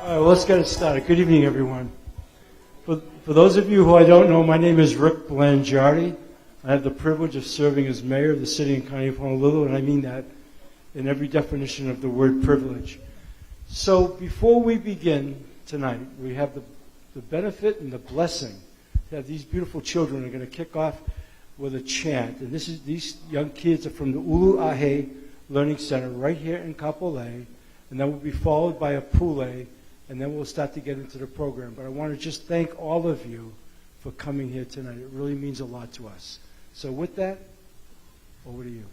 All right, well, let's get it started. Good evening, everyone. For those of you who I don't know, my name is Rick Blangiardi. I have the privilege of serving as mayor of the city and county of Honolulu, and I mean that in every definition of the word privilege. So before we begin tonight, we have the benefit and the blessing to have these beautiful children who are going to kick off with a chant. And these young kids are from the Ulu'ahe Learning Center right here in Kapolei, and that will be followed by a pule, and then we'll start to get into the program. But I want to just thank all of you for coming here tonight. It really means a lot to us. So with that, over to you.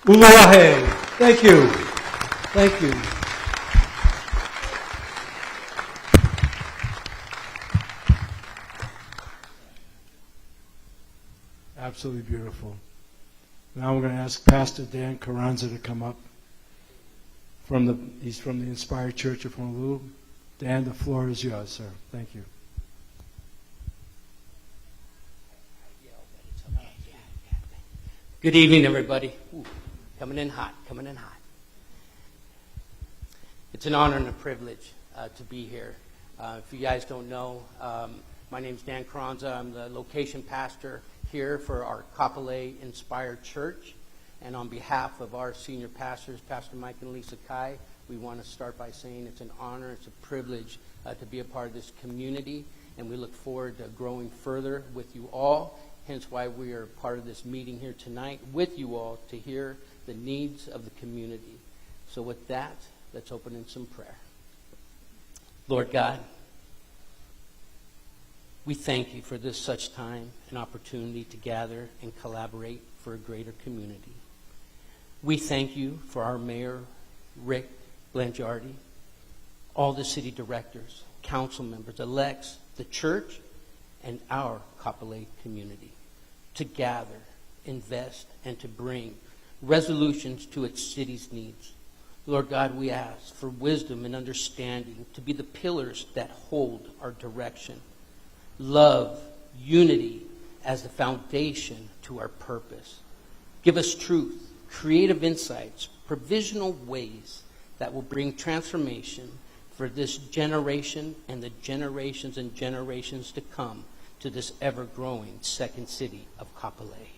Ulu'ahe. Thank you. Thank you. Absolutely beautiful. Now we're going to ask Pastor Dan Carranza to come up. He's from the Inspired Church of Honolulu. Dan, the floor is yours, sir. Thank you. Good evening, everybody. Ooh, coming in hot, coming in hot. It's an honor and a privilege to be here. If you guys don't know, my name's Dan Carranza. I'm the location pastor here for our Kapolei Inspired Church. And on behalf of our senior pastors, Pastor Mike and Lisa Kai, we want to start by saying it's an honor, it's a privilege to be a part of this community. And we look forward to growing further with you all. Hence why we are part of this meeting here tonight with you all to hear the needs of the community. So with that, Let's open in some prayer. Lord God, we thank you for this such time and opportunity to gather and collaborate for a greater community. We thank you for our mayor, Rick Blangiardi, all the city directors, council members, elects, the church, and our Kapolei community to gather, invest, and to bring resolutions to its city's needs. Lord God, we ask for wisdom and understanding to be the pillars that hold our direction. Love, unity as the foundation to our purpose. Give us truth, creative insights, provisional ways that will bring transformation for this generation and the generations and generations to come to this ever-growing second city of Kapolei.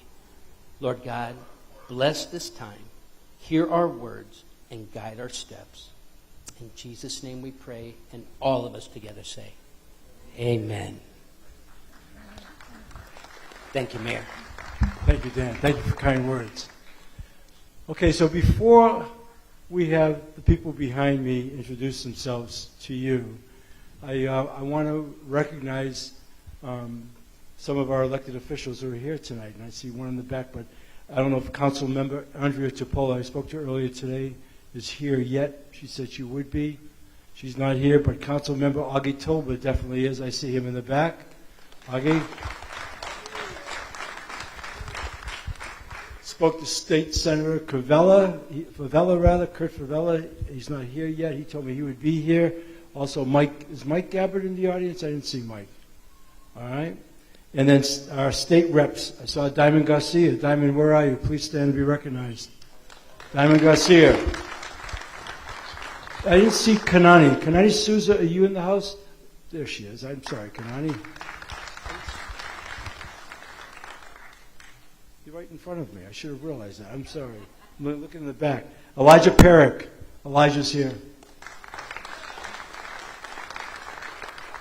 Lord God, bless this time, hear our words, and guide our steps. In Jesus' name we pray, and all of us together say, amen. Thank you, Mayor. Thank you, Dan. Thank you for kind words. Okay, so before we have the people behind me introduce themselves to you, I want to recognize some of our elected officials who are here tonight. And I see one in the back, but I don't know if Council Member Andrea Kapolei, I spoke to her earlier today, is here yet. She said she would be. She's not here, but Council Member Augie Tolba definitely is. I see him in the back. Augie. Spoke to State Senator Kurt Favela. He's not here yet. He told me he would be here. Also, is Mike Gabbard in the audience? I didn't see Mike. All right. And then our state reps. I saw Diamond Garcia. Diamond, where are you? Please stand and be recognized. Diamond Garcia. I didn't see Kanani. Kanani Souza, are you in the house? There she is. I'm sorry, Kanani. You're right in front of me. I should have realized that. I'm sorry. I'm looking in the back. Elijah Perrick. Elijah's here.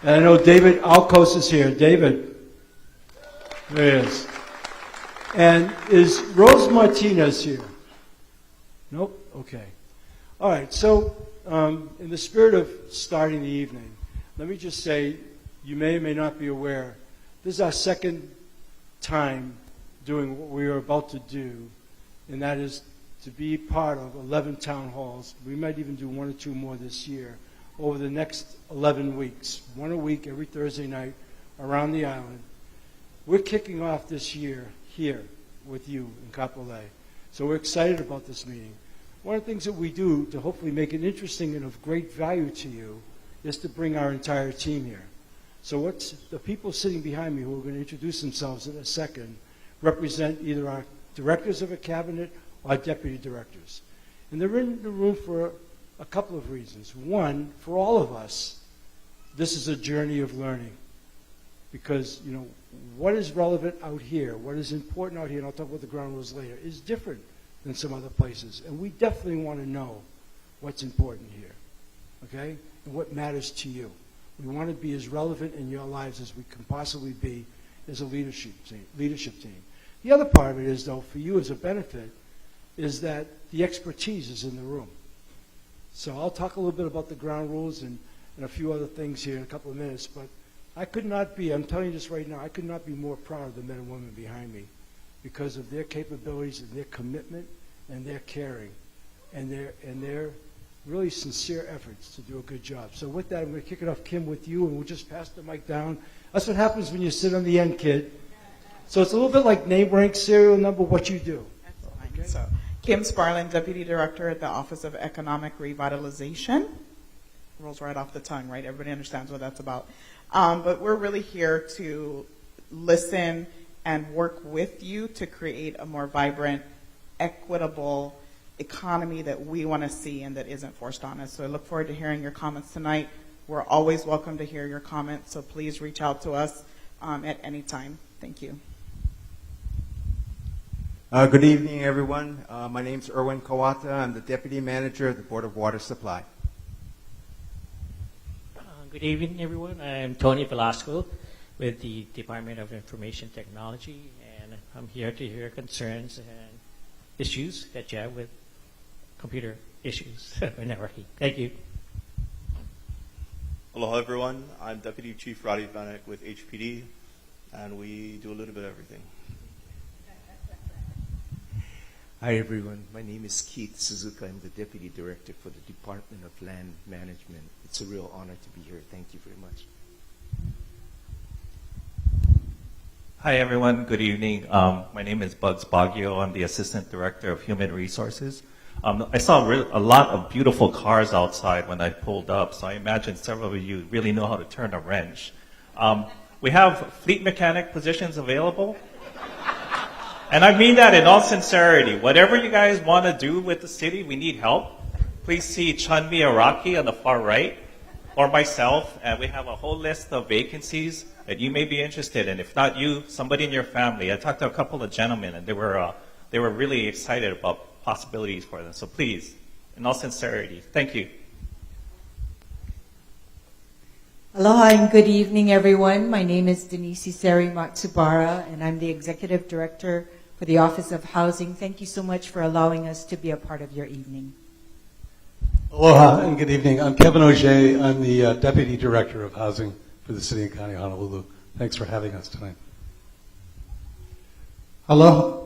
And I know David Alcos is here. David. There he is. And is Rose Martinez here? Nope? Okay. All right. So in the spirit of starting the evening, let me just say, you may or may not be aware, this is our second time doing what we are about to do, and that is to be part of 11 town halls. We might even do 1 or 2 more this year over the next 11 weeks, 1 a week every Thursday night around the island. We're kicking off this year here with you in Kapolei. So we're excited about this meeting. One of the things that we do to hopefully make it interesting and of great value to you is to bring our entire team here. So what's the people sitting behind me who are going to introduce themselves in a second represent either our directors of a cabinet or deputy directors. And they're in the room for a couple of reasons. One, for all of us, this is a journey of learning. Because, you know, what is relevant out here, what is important out here, and I'll talk about the ground rules later, is different than some other places. And we definitely want to know what's important here, okay? And what matters to you. We want to be as relevant in your lives as we can possibly be as a leadership team. The other part of it is, though, for you as a benefit, is that the expertise is in the room. So I'll talk a little bit about the ground rules and a few other things here in a couple of minutes, but I could not be, I'm telling you this right now, I could not be more proud of the men and women behind me because of their capabilities and their commitment and their caring and their really sincere efforts to do a good job. So with that, I'm going to kick it off, Kim, with you, and we'll just pass the mic down. That's what happens when you sit on the end, kid. So it's a little bit like name, rank, serial number, what you do. Okay. So, Kim Sparling, Deputy Director at the Office of Economic Revitalization. Rolls right off the tongue, right? Everybody understands what that's about. But we're really here to listen and work with you to create a more vibrant, equitable economy that we want to see and that isn't forced on us. So I look forward to hearing your comments tonight. We're always welcome to hear your comments, so please reach out to us at any time. Thank you. Good evening, everyone. My name's Erwin Kawata. I'm the Deputy Manager of the Board of Water Supply. Good evening, everyone. I'm Tony Velasco with the Department of Information Technology, and I'm here to hear concerns and issues that you have with computer issues whenever he. Thank you. Aloha everyone, I'm Deputy Chief Roddy Vanek with HPD, and we do a little bit of everything. Hi everyone, my name is Keith Suzuka. I'm the Deputy Director for the Department of Land Management. It's a real honor to be here. Thank you very much. Hi everyone, good evening. My name is Bugs Baggio. I'm the Assistant Director of Human Resources. I saw a lot of beautiful cars outside when I pulled up, so I imagine several of you really know how to turn a wrench. We have fleet mechanic positions available. And I mean that in all sincerity. Whatever you guys want to do with the city, we need help. Please see Chunmi Araki on the far right, or myself, and we have a whole list of vacancies that you may be interested in. If not you, somebody in your family. I talked to a couple of gentlemen, and they were really excited about possibilities for them. So please, in all sincerity, thank you. Aloha and good evening, everyone. My name is Denise Iseri Matsubara, and I'm the Executive Director for the Office of Housing. Thank you so much for allowing us to be a part of your evening. Aloha and good evening. I'm Kevin Auger. I'm the Deputy Director of Housing for the City and County of Honolulu. Thanks for having us tonight. Aloha.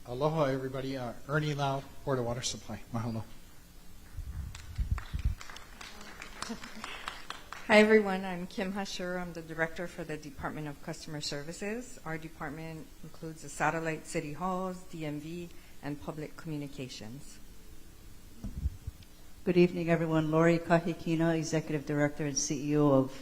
Aloha, everybody. Ernie Lau, Board of Water Supply. Mahalo. Hi, everyone. I'm Kim Hashur. I'm the Director for the Department of Customer Services. Our department includes the satellite city halls, DMV, and public communications. Good evening, everyone. Lori Kahikina, Executive Director and CEO of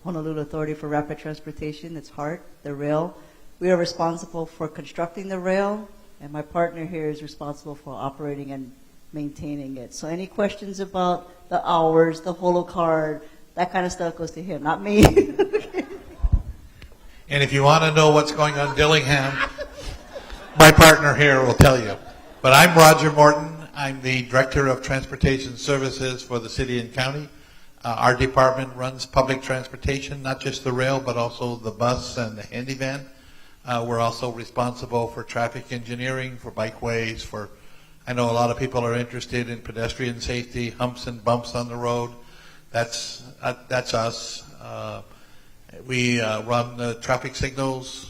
Honolulu Authority for Rapid Transportation. That's HART, the rail. We are responsible for constructing the rail, and my partner here is responsible for operating and maintaining it. So any questions about the hours, the holo card, that kind of stuff goes to him, not me. And if you want to know what's going on in Dillingham, my partner here will tell you. But I'm Roger Morton. I'm the Director of Transportation Services for the City and County. Our department runs public transportation, not just the rail, but also the bus and the handy van. We're also responsible for traffic engineering, for bikeways, I know a lot of people are interested in pedestrian safety, humps and bumps on the road. That's us. We run the traffic signals.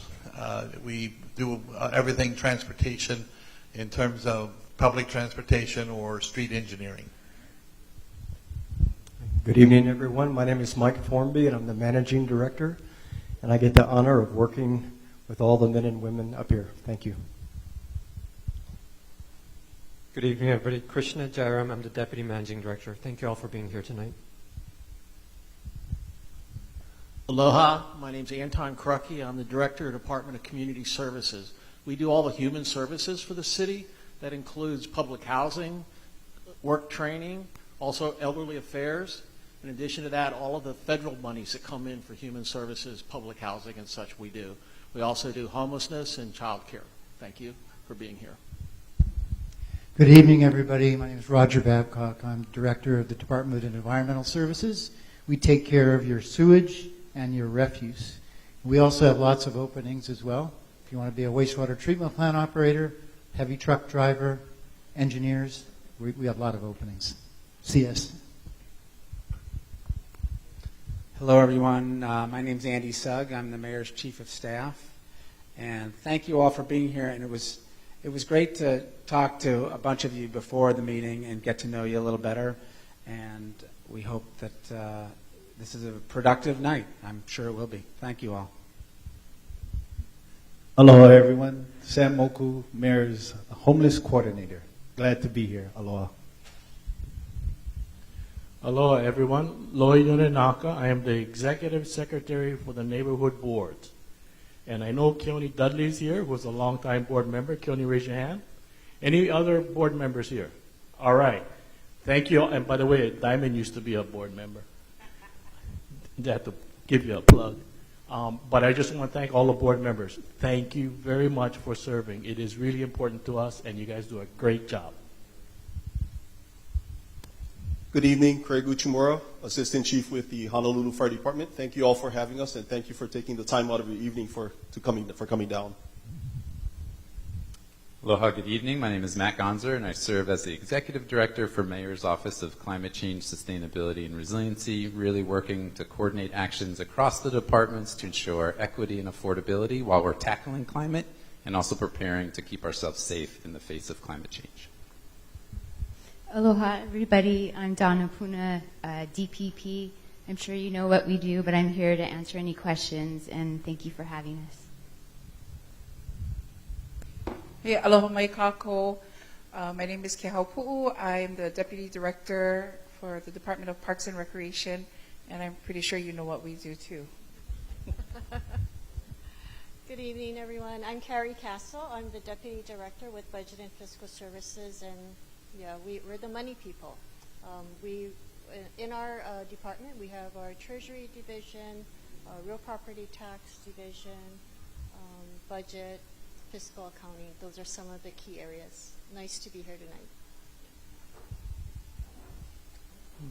We do everything transportation in terms of public transportation or street engineering. Good evening, everyone. My name is Mike Formby, and I'm the Managing Director, and I get the honor of working with all the men and women up here. Thank you. Good evening, everybody. Krishna Jairam. I'm the Deputy Managing Director. Thank you all for being here tonight. Aloha, my name's Anton Krucky. I'm the Director of Department of Community Services. We do all the human services for the city. That includes public housing, work training, also elderly affairs. In addition to that, all of the federal monies that come in for human services, public housing and such we do. We also do homelessness and child care. Thank you for being here. Good evening, everybody. My name is Roger Babcock. I'm Director of the Department of Environmental Services. We take care of your sewage and your refuse. We also have lots of openings as well. If you want to be a wastewater treatment plant operator, heavy truck driver, engineers, we have a lot of openings. CS. Hello, everyone. My name's Andy Sugg. I'm the Mayor's Chief of Staff. And thank you all for being here. And it was great to talk to a bunch of you before the meeting and get to know you a little better. And we hope that this is a productive night. I'm sure it will be. Thank you all. Aloha, everyone. Sam Moku, Mayor's Homeless Coordinator. Glad to be here. Aloha. Aloha, everyone. Loi Nunenaka. I am the Executive Secretary for the Neighborhood Boards. And I know Keone Dudley's here, who's a longtime board member. Keone, raise your hand. Any other board members here? All right. Thank you. And by the way, Diamond used to be a board member. I have to give you a plug. But I just want to thank all the board members. Thank you very much for serving. It is really important to us, and you guys do a great job. Good evening, Craig Uchimura, Assistant Chief with the Honolulu Fire Department. Thank you all for having us, and thank you for taking the time out of your evening for coming down. Aloha, good evening. My name is Matt Gonzer, and I serve as the Executive Director for Mayor's Office of Climate Change, Sustainability, and Resiliency, really working to coordinate actions across the departments to ensure equity and affordability while we're tackling climate, and also preparing to keep ourselves safe in the face of climate change. Aloha, everybody. I'm Donna Puna, DPP. I'm sure you know what we do, but I'm here to answer any questions, and thank you for having us. Hey, aloha mai kako. My name is Ke Haupu'u. I'm the Deputy Director for the Department of Parks and Recreation, and I'm pretty sure you know what we do too. Good evening, everyone. I'm Carrie Castle. I'm the Deputy Director with Budget and Fiscal Services, and we're the money people. In our department, we have our Treasury Division, our Real Property Tax Division, Budget, Fiscal Accounting. Those are some of the key areas. Nice to be here tonight.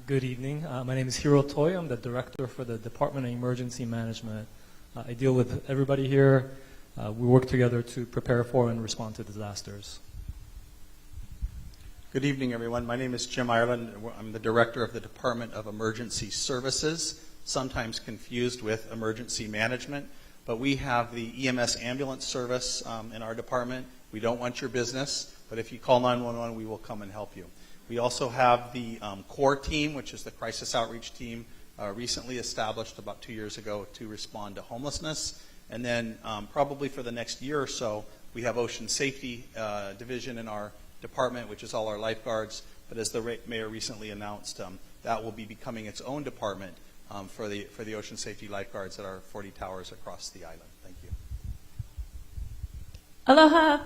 Good evening. My name is Hiro Toi. I'm the Director for the Department of Emergency Management. I deal with everybody here. We work together to prepare for and respond to disasters. Good evening, everyone. My name is Jim Ireland. I'm the Director of the Department of Emergency Services, sometimes confused with Emergency Management. But we have the EMS ambulance service in our department. We don't want your business, but if you call 911, we will come and help you. We also have the CORE team, which is the crisis outreach team, recently established about 2 years ago to respond to homelessness. And then probably for the next year or so, we have Ocean Safety Division in our department, which is all our lifeguards. But as the mayor recently announced, that will be becoming its own department for the ocean safety lifeguards at our 40 towers across the island. Thank you. Aloha.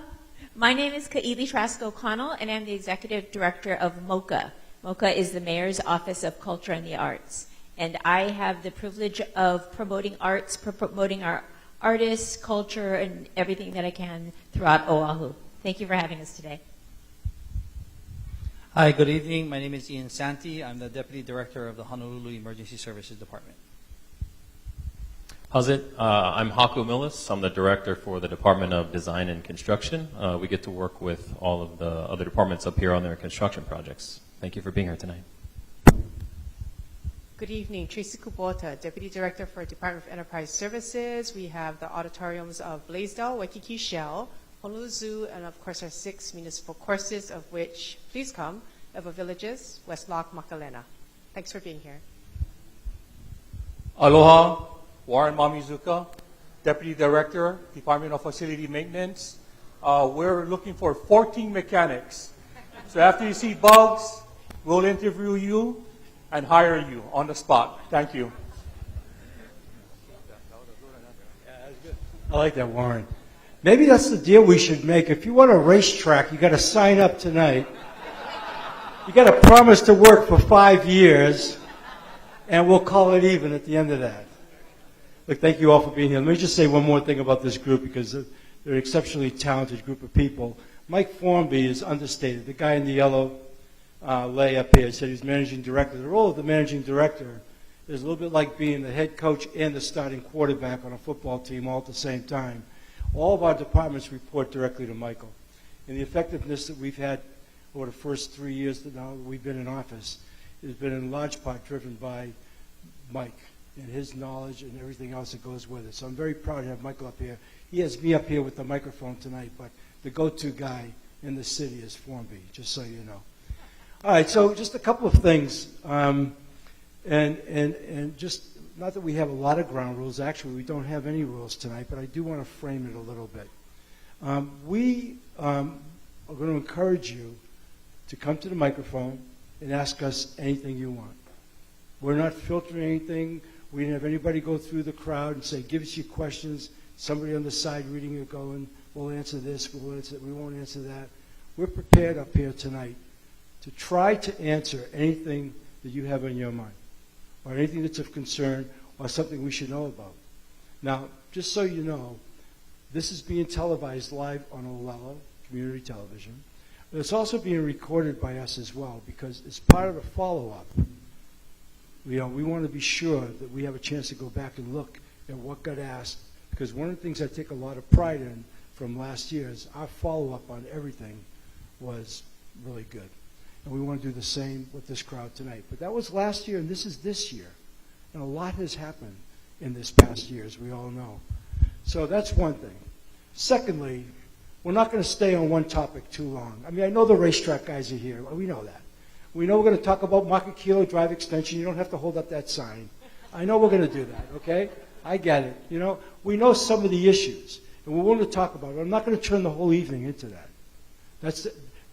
My name is Ka'ili Trask O'Connell, and I'm the Executive Director of MOCA. MOCA is the Mayor's Office of Culture and the Arts. And I have the privilege of promoting arts, promoting our artists, culture, and everything that I can throughout Oahu. Thank you for having us today. Hi, good evening. My name is Ian Santi. I'm the Deputy Director of the Honolulu Emergency Services Department. How's it? I'm Haku Millis. I'm the Director for the Department of Design and Construction. We get to work with all of the other departments up here on their construction projects. Thank you for being here tonight. Good evening. Tracy Kubota, Deputy Director for Department of Enterprise Services. We have the auditoriums of Blaisdell, Waikiki Shell, Honolulu Zoo, and of course our 6 municipal courses, of which, please come, Ewa Villages, West Loch, Makalena. Thanks for being here. Aloha, Warren Mamizuka, Deputy Director, Department of Facility Maintenance. We're looking for 14 mechanics. So after you see bugs, we'll interview you and hire you on the spot. Thank you. I like that, Warren. Maybe that's the deal we should make. If you want a racetrack, you got to sign up tonight. You got to promise to work for 5 years, and we'll call it even at the end of that. Look, thank you all for being here. Let me just say one more thing about this group, because they're an exceptionally talented group of people. Mike Formby is understated. The guy in the yellow lay up here said he's managing director. The role of the managing director is a little bit like being the head coach and the starting quarterback on a football team all at the same time. All of our departments report directly to Michael. And the effectiveness that we've had over the first 3 years that now we've been in office has been in large part driven by Mike and his knowledge and everything else that goes with it. So I'm very proud to have Michael up here. He has me up here with the microphone tonight, but the go-to guy in the city is Formby, just so you know. All right, so just a couple of things. And just, not that we have a lot of ground rules. Actually, we don't have any rules tonight, but I do want to frame it a little bit. We are going to encourage you to come to the microphone and ask us anything you want. We're not filtering anything. We didn't have anybody go through the crowd and say, give us your questions. Somebody on the side reading it going, we'll answer this, we won't answer that. We're prepared up here tonight to try to answer anything that you have on your mind, or anything that's of concern, or something we should know about. Now, just so you know, this is being televised live on Olelo Community Television. But it's also being recorded by us as well, because as part of the follow-up, we want to be sure that we have a chance to go back and look at what got asked, because one of the things I take a lot of pride in from last year is our follow-up on everything was really good. And we want to do the same with this crowd tonight. But that was last year, and this is this year. And a lot has happened in this past year, as we all know. So that's one thing. Secondly, we're not going to stay on one topic too long. I mean, I know the racetrack guys are here. We know that. We know we're going to talk about Market Kilo Drive extension. You don't have to hold up that sign. I know we're going to do that, okay? I get it. You know, we know some of the issues, and we're willing to talk about it. I'm not going to turn the whole evening into that.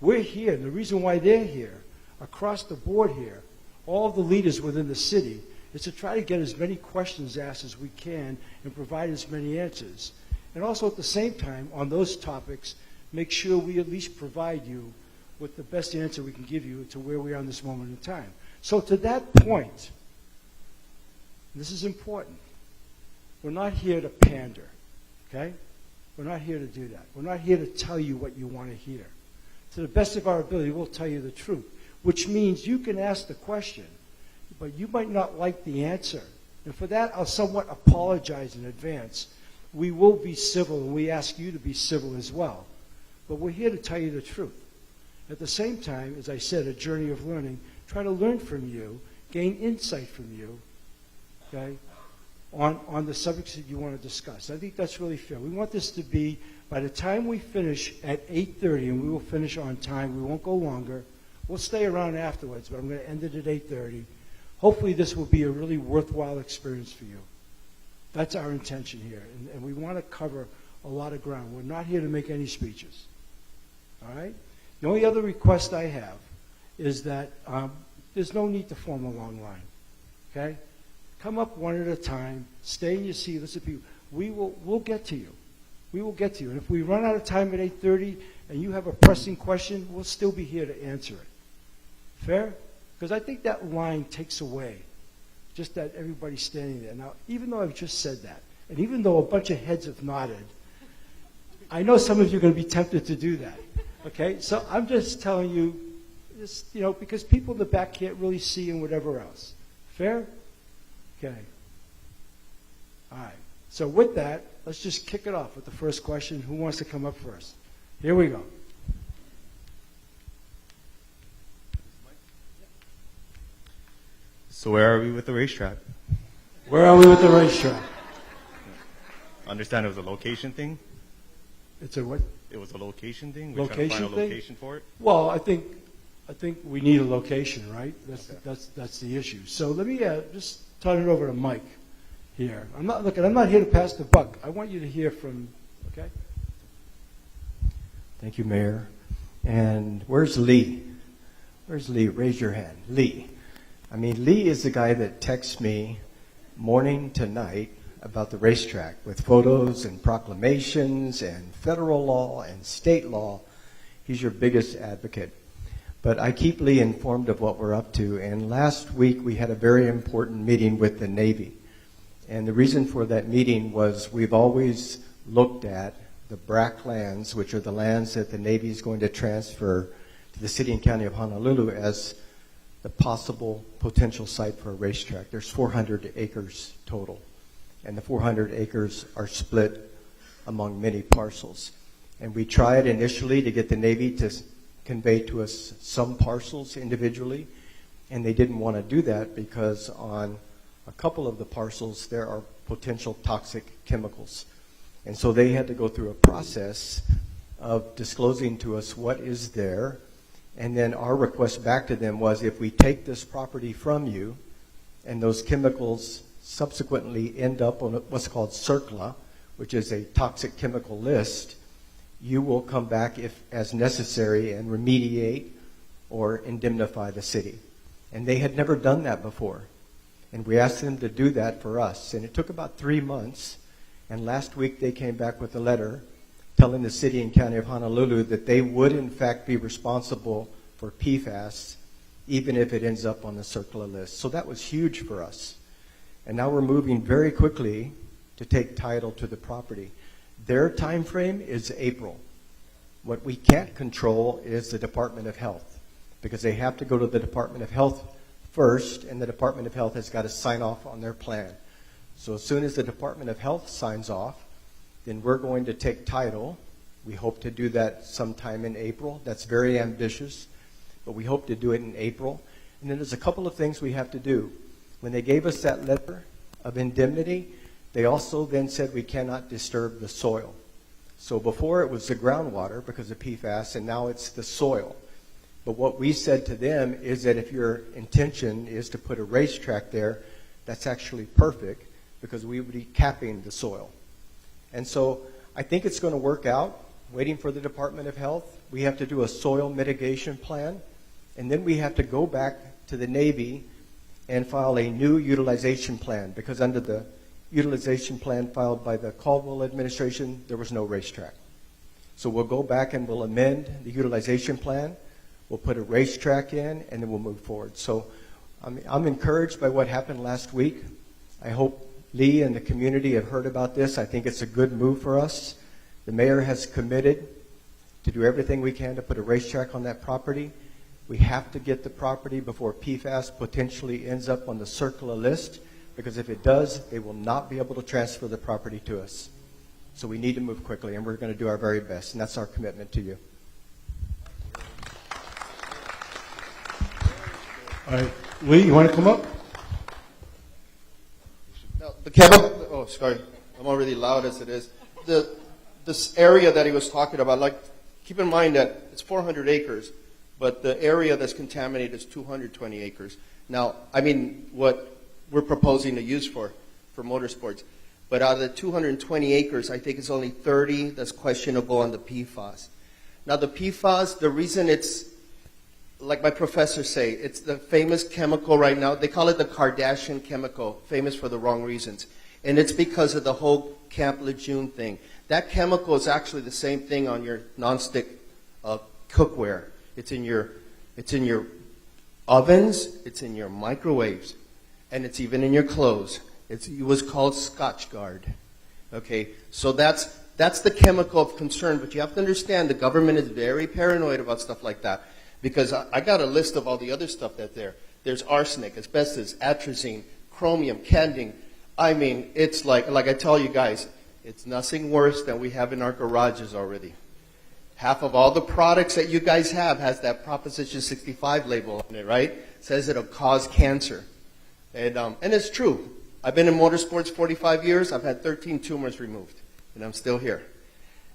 We're here, and the reason why they're here, across the board here, all of the leaders within the city, is to try to get as many questions asked as we can and provide as many answers. And also at the same time, on those topics, make sure we at least provide you with the best answer we can give you to where we are in this moment in time. So to that point, this is important. We're not here to pander, okay? We're not here to do that. We're not here to tell you what you want to hear. To the best of our ability, we'll tell you the truth, which means you can ask the question, but you might not like the answer. And for that, I'll somewhat apologize in advance. We will be civil, and we ask you to be civil as well. But we're here to tell you the truth. At the same time, as I said, a journey of learning, try to learn from you, gain insight from you, okay, on the subjects that you want to discuss. I think that's really fair. We want this to be, by the time we finish at 8:30, and we will finish on time, we won't go longer. We'll stay around afterwards, but I'm going to end it at 8:30. Hopefully this will be a really worthwhile experience for you. That's our intention here, and we want to cover a lot of ground. We're not here to make any speeches, all right? The only other request I have is that there's no need to form a long line, okay? Come up one at a time, stay in your seat, listen to people. We'll get to you. We will get to you. And if we run out of time at 8:30 and you have a pressing question, we'll still be here to answer it. Fair? Because I think that line takes away just that everybody's standing there. Now, even though I've just said that, and even though a bunch of heads have nodded, I know some of you are going to be tempted to do that. Okay? So I'm just telling you, this, you know, because people in the back can't really see and whatever else. Fair? Okay. All right. So with that, let's just kick it off with the first question. Who wants to come up first? Here we go. So where are we with the racetrack? Where are we with the racetrack? I understand it was a location thing. It's a what? It was a location thing. We're trying to Location find a thing? location for it. Well, I think we need a location, right? That's the issue. So let me just turn it over to Mike here. I'm not here to pass the buck. I want you to hear from. Okay. Thank you, Mayor. And where's Lee? Where's Lee? Raise your hand. Lee. I mean, Lee is the guy that texts me morning to night about the racetrack with photos and proclamations and federal law and state law. He's your biggest advocate. But I keep Lee informed of what we're up to. And last week we had a very important meeting with the Navy. And the reason for that meeting was we've always looked at the BRAC lands, which are the lands that the Navy is going to transfer to the city and county of Honolulu, as the possible potential site for a racetrack. There's 400 acres total, and the 400 acres are split among many parcels. And we tried initially to get the Navy to convey to us some parcels individually, and they didn't want to do that because on a couple of the parcels there are potential toxic chemicals. And so they had to go through a process of disclosing to us what is there. And then our request back to them was, if we take this property from you and those chemicals subsequently end up on what's called CERCLA, which is a toxic chemical list, you will come back if as necessary and remediate or indemnify the city. And they had never done that before. And we asked them to do that for us. And it took about 3 months. And last week they came back with a letter telling the city and county of Honolulu that they would in fact be responsible for PFAS, even if it ends up on the CERCLA list. So that was huge for us. And now we're moving very quickly to take title to the property. Their time frame is April. What we can't control is the Department of Health, because they have to go to the Department of Health first, and the Department of Health has got to sign off on their plan. So as soon as the Department of Health signs off, then we're going to take title, We hope to do that sometime in April. That's very ambitious, but we hope to do it in April. And then there's a couple of things we have to do. When they gave us that letter of indemnity, they also then said we cannot disturb the soil. So before it was the groundwater because of PFAS, and now it's the soil. But what we said to them is that if your intention is to put a racetrack there, that's actually perfect because we would be capping the soil. And so I think it's going to work out. Waiting for the Department of Health. We have to do a soil mitigation plan, and then we have to go back to the Navy and file a new utilization plan because under the utilization plan filed by the Caldwell administration, there was no racetrack. So we'll go back and we'll amend the utilization plan. We'll put a racetrack in, and then we'll move forward. So I'm encouraged by what happened last week. I hope Lee and the community have heard about this. I think it's a good move for us. The mayor has committed to do everything we can to put a racetrack on that property. We have to get the property before PFAS potentially ends up on the CERCLA list, because if it does, they will not be able to transfer the property to us. So we need to move quickly, and we're going to do our very best, and that's our commitment to you. All right. Lee, you want to come up? Now, the chemical, oh, sorry, I'm already loud as it is. This area that he was talking about, like, keep in mind that it's 400 acres, but the area that's contaminated is 220 acres. Now, I mean, what we're proposing to use for motorsports. But out of the 220 acres, I think it's only 30 that's questionable on the PFAS. Now, the PFAS, the reason it's, like my professors say, it's the famous chemical right now. They call it the Kardashian chemical, famous for the wrong reasons. And it's because of the whole Camp Lejeune thing. That chemical is actually the same thing on your nonstick cookware. It's in your ovens, it's in your microwaves, and it's even in your clothes. It was called Scotchgard. Okay, so that's the chemical of concern. But you have to understand the government is very paranoid about stuff like that, because I got a list of all the other stuff that's there. There's arsenic, asbestos, atrazine, chromium, cadmium. I mean, it's like I tell you guys, it's nothing worse than we have in our garages already. Half of all the products that you guys have has that Proposition 65 label on it, right? It says it'll cause cancer. And it's true. I've been in motorsports 45 years. I've had 13 tumors removed, and I'm still here.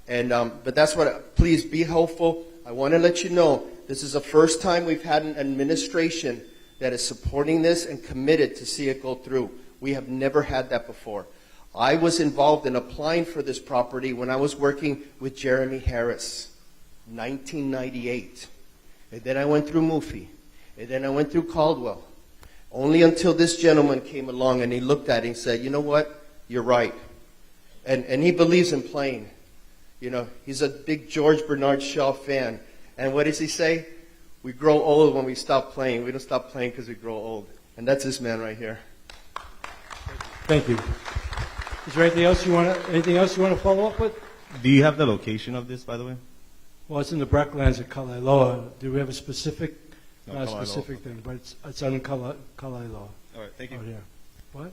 And but that's what, please be hopeful. I want to let you know, this is the first time we've had an administration that is supporting this and committed to see it go through. We have never had that before. I was involved in applying for this property when I was working with Jeremy Harris, 1998. And then I went through Mufi. And then I went through Caldwell. Only until this gentleman came along and he looked at it and said, you know what, you're right. And he believes in playing. You know, he's a big George Bernard Shaw fan. And what does he say? We grow old when we stop playing. We don't stop playing because we grow old. And that's this man right here. Thank you. Is there anything else you want to follow up with? Do you have the location of this, by the way? Well, it's in the Bracklands at Kalailoa. Do we have a specific, No, not a Kalailoa. specific thing, but it's on Kalailoa. All right, thank you. Oh, yeah. What?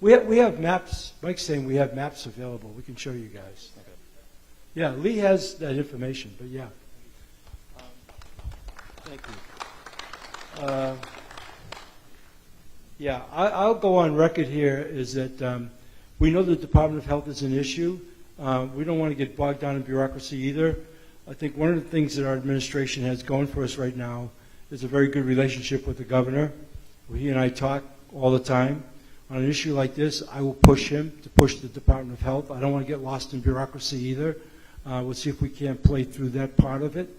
We have maps. Mike's saying we have maps available. We can show you guys. Okay. Yeah, Lee has that information, but yeah. Thank you. Yeah, I'll go on record here is that we know the Department of Health is an issue. We don't want to get bogged down in bureaucracy either. I think one of the things that our administration has going for us right now is a very good relationship with the governor. He and I talk all the time. On an issue like this, I will push him to push the Department of Health. I don't want to get lost in bureaucracy either. We'll see if we can't play through that part of it.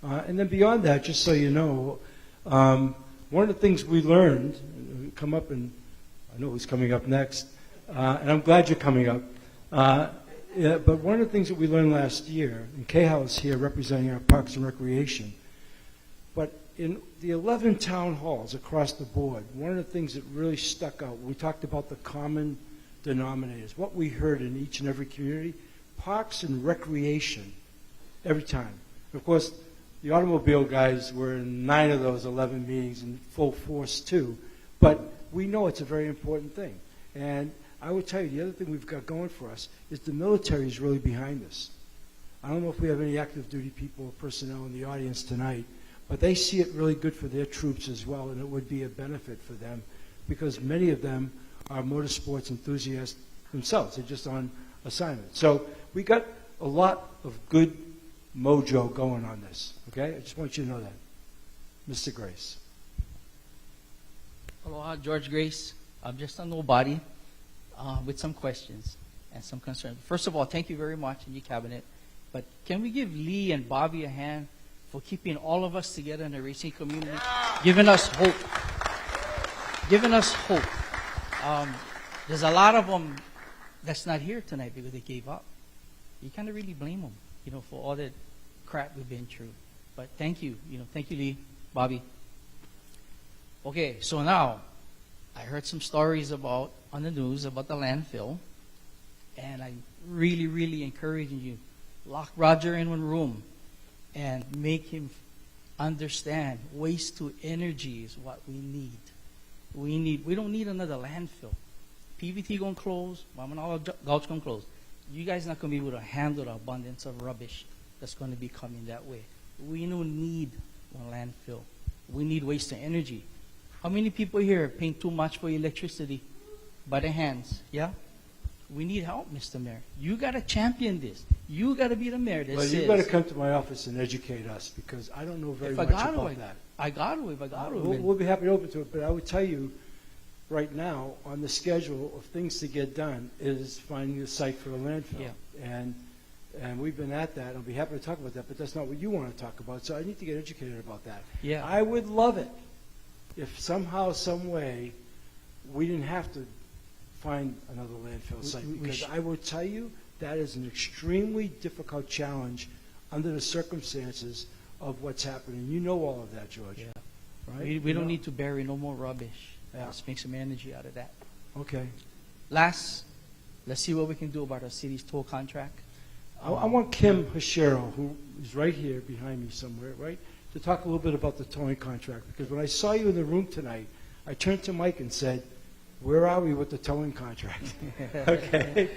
And then beyond that, just so you know, one of the things we learned, come up and I know who's coming up next, and I'm glad you're coming up. Yeah, but one of the things that we learned last year, and Cahill is here representing our Parks and Recreation, but in the 11 town halls across the board, one of the things that really stuck out, we talked about the common denominators, what we heard in each and every community, parks and recreation, every time. Of course, the automobile guys were in 9 of those 11 meetings in full force too, but we know it's a very important thing. And I would tell you, the other thing we've got going for us is the military is really behind this. I don't know if we have any active duty people or personnel in the audience tonight, but they see it really good for their troops as well, and it would be a benefit for them because many of them are motorsports enthusiasts themselves. They're just on assignment. So we got a lot of good mojo going on this, okay? I just want you to know that. Mr. Grace. Aloha, George Grace. I'm just a nobody with some questions and some concerns. First of all, thank you very much in your cabinet. But can we give Lee and Bobby a hand for keeping all of us together in the racing community? Giving us hope. Giving us hope. There's a lot of them that's not here tonight because they gave up. You can't really blame them, for all the crap we've been through. But thank you, thank you, Lee, Bobby. Okay, so now I heard some stories on the news about the landfill, and I'm really, really encouraging you. Lock Roger in one room and make him understand waste to energy is what we need. We don't need another landfill. PVT going to close, Mamanala Gulch going to close. You guys not going to be able to handle the abundance of rubbish that's going to be coming that way. We don't need one landfill. We need waste to energy. How many people here are paying too much for electricity by the hands? Yeah? We need help, Mr. Mayor. You got to champion this. You got to be the mayor that says. Well, you better come to my office and educate us because I don't know very much about that. I got to. If I got to. We'll be happy to open to it, but I would tell you right now on the schedule of things to get done is finding a site for a landfill. Yeah. And we've been at that. I'll be happy to talk about that, but that's not what you want to talk about. So I need to get educated about that. Yeah. I would love it if somehow, some way, we didn't have to find another landfill site because I will tell you that is an extremely difficult challenge under the circumstances of what's happening. You know all of that, George. Yeah. Right? We don't need to bury no more rubbish. Yeah. Let's make some energy out of that. Okay. Last, let's see what we can do about our city's toll contract. I want Kim Hashero, who is right here behind me somewhere, right, to talk a little bit about the towing contract. Because when I saw you in the room tonight, I turned to Mike and said, where are we with the towing contract? Okay.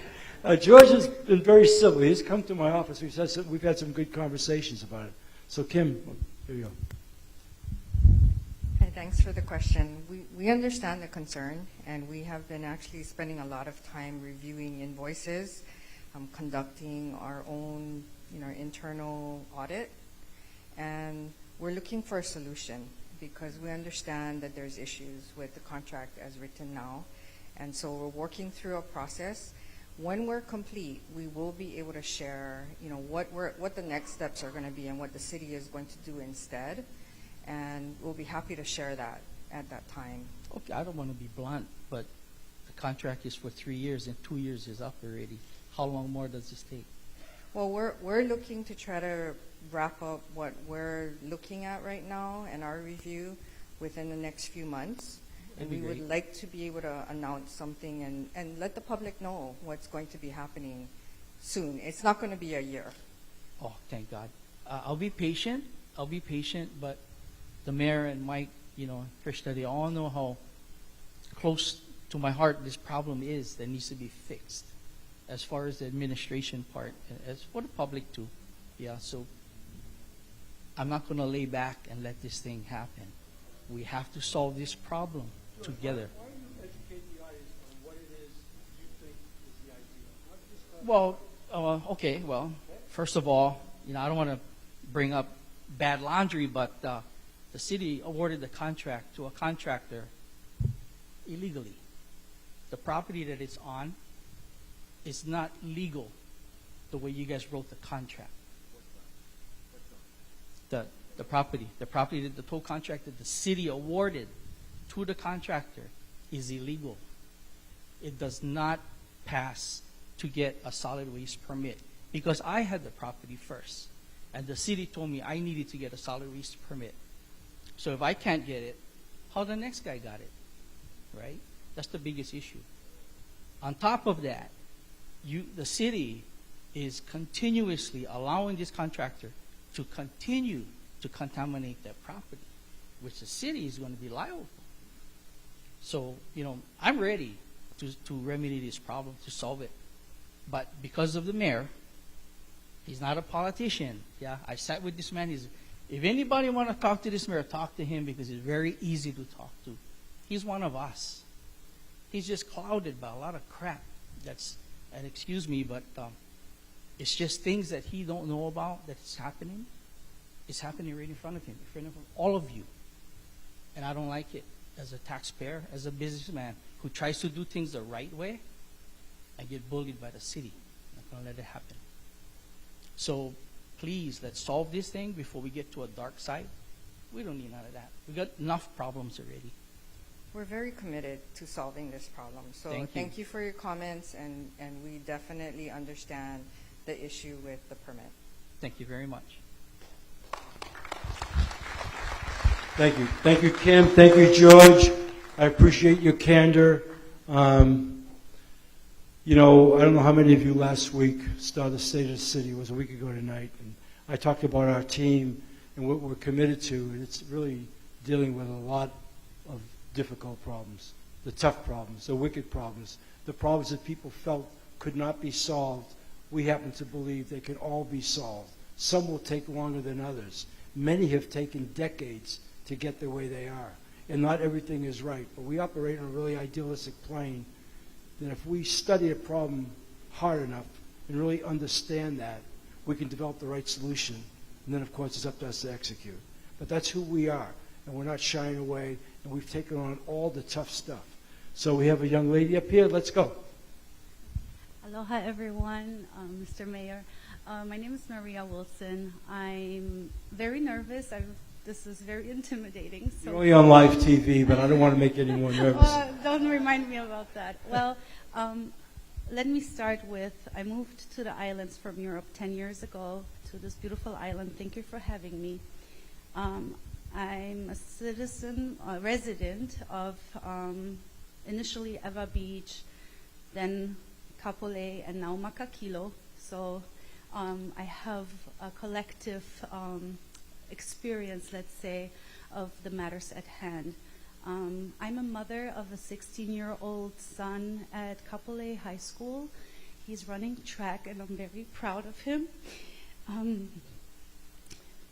George has been very civil. He's come to my office. We've had some good conversations about it. So, Kim, here you go. Hi, thanks for the question. We understand the concern, and we have been actually spending a lot of time reviewing invoices, conducting our own internal audit, and we're looking for a solution because we understand that there's issues with the contract as written now. And so we're working through a process. When we're complete, we will be able to share, what the next steps are going to be and what the city is going to do instead. And we'll be happy to share that at that time. Okay, I don't want to be blunt, but the contract is for 3 years and 2 years is up already. How long more does this take? Well, we're looking to try to wrap up what we're looking at right now and our review within the next few months. And we would like to be able to announce something and let the public know what's going to be happening soon. It's not going to be a year. Oh, thank God. I'll be patient. But the mayor and Mike, Krishna, they all know how close to my heart this problem is that needs to be fixed as far as the administration part, and as for the public too. Yeah, so I'm not going to lay back and let this thing happen. We have to solve this problem together. Why don't you educate the audience on what it is you think is the ideal? Well, okay. Well, first of all, I don't want to bring up bad laundry, but the city awarded the contract to a contractor illegally. The property that it's on is not legal the way you guys wrote the contract. The property that the toll contract that the city awarded to the contractor is illegal. It does not pass to get a solid waste permit because I had the property first, and the city told me I needed to get a solid waste permit. So if I can't get it, how the next guy got it, right? That's the biggest issue. On top of that, the city is continuously allowing this contractor to continue to contaminate their property, which the city is going to be liable for. So, I'm ready to remedy this problem, to solve it. But because of the mayor He's not a politician. Yeah, I sat with this man. If anybody want to talk to this mayor, talk to him because he's very easy to talk to. He's one of us. He's just clouded by a lot of crap. And excuse me, but it's just things that he don't know about that's happening. It's happening right in front of him, in front of all of you. And I don't like it. As a taxpayer, as a businessman who tries to do things the right way, I get bullied by the city. I'm not going to let it happen. So please, let's solve this thing before we get to a dark side. We don't need none of that. We've got enough problems already. We're very committed to solving this problem. So Thank you. for your comments, and we definitely understand the issue with the permit. Thank you very much. Thank you. Thank you, Kim. Thank you, George. I appreciate your candor. You know, I don't know how many of you last week saw the State of the City. It was a week ago tonight. And I talked about our team and what we're committed to. And it's really dealing with a lot of difficult problems, the tough problems, the wicked problems, the problems that people felt could not be solved. We happen to believe they can all be solved. Some will take longer than others. Many have taken decades to get the way they are. And not everything is right. But we operate on a really idealistic plane that if we study a problem hard enough and really understand that, we can develop the right solution. And then, of course, it's up to us to execute. But that's who we are. And we're not shying away. And we've taken on all the tough stuff. So we have a young lady up here. Let's go. Aloha, everyone. Mr. Mayor. My name is Maria Wilson. I'm very nervous. This is very intimidating. So You're only on live TV, but I don't want to make anyone nervous. Don't remind me about that. Well, let me start with, I moved to the islands from Europe 10 years ago to this beautiful island. Thank you for having me. I'm a citizen, a resident of initially Eva Beach, then Kapolei, and now Makakilo. So I have a collective experience, let's say, of the matters at hand. I'm a mother of a 16-year-old son at Kapolei High School. He's running track, and I'm very proud of him.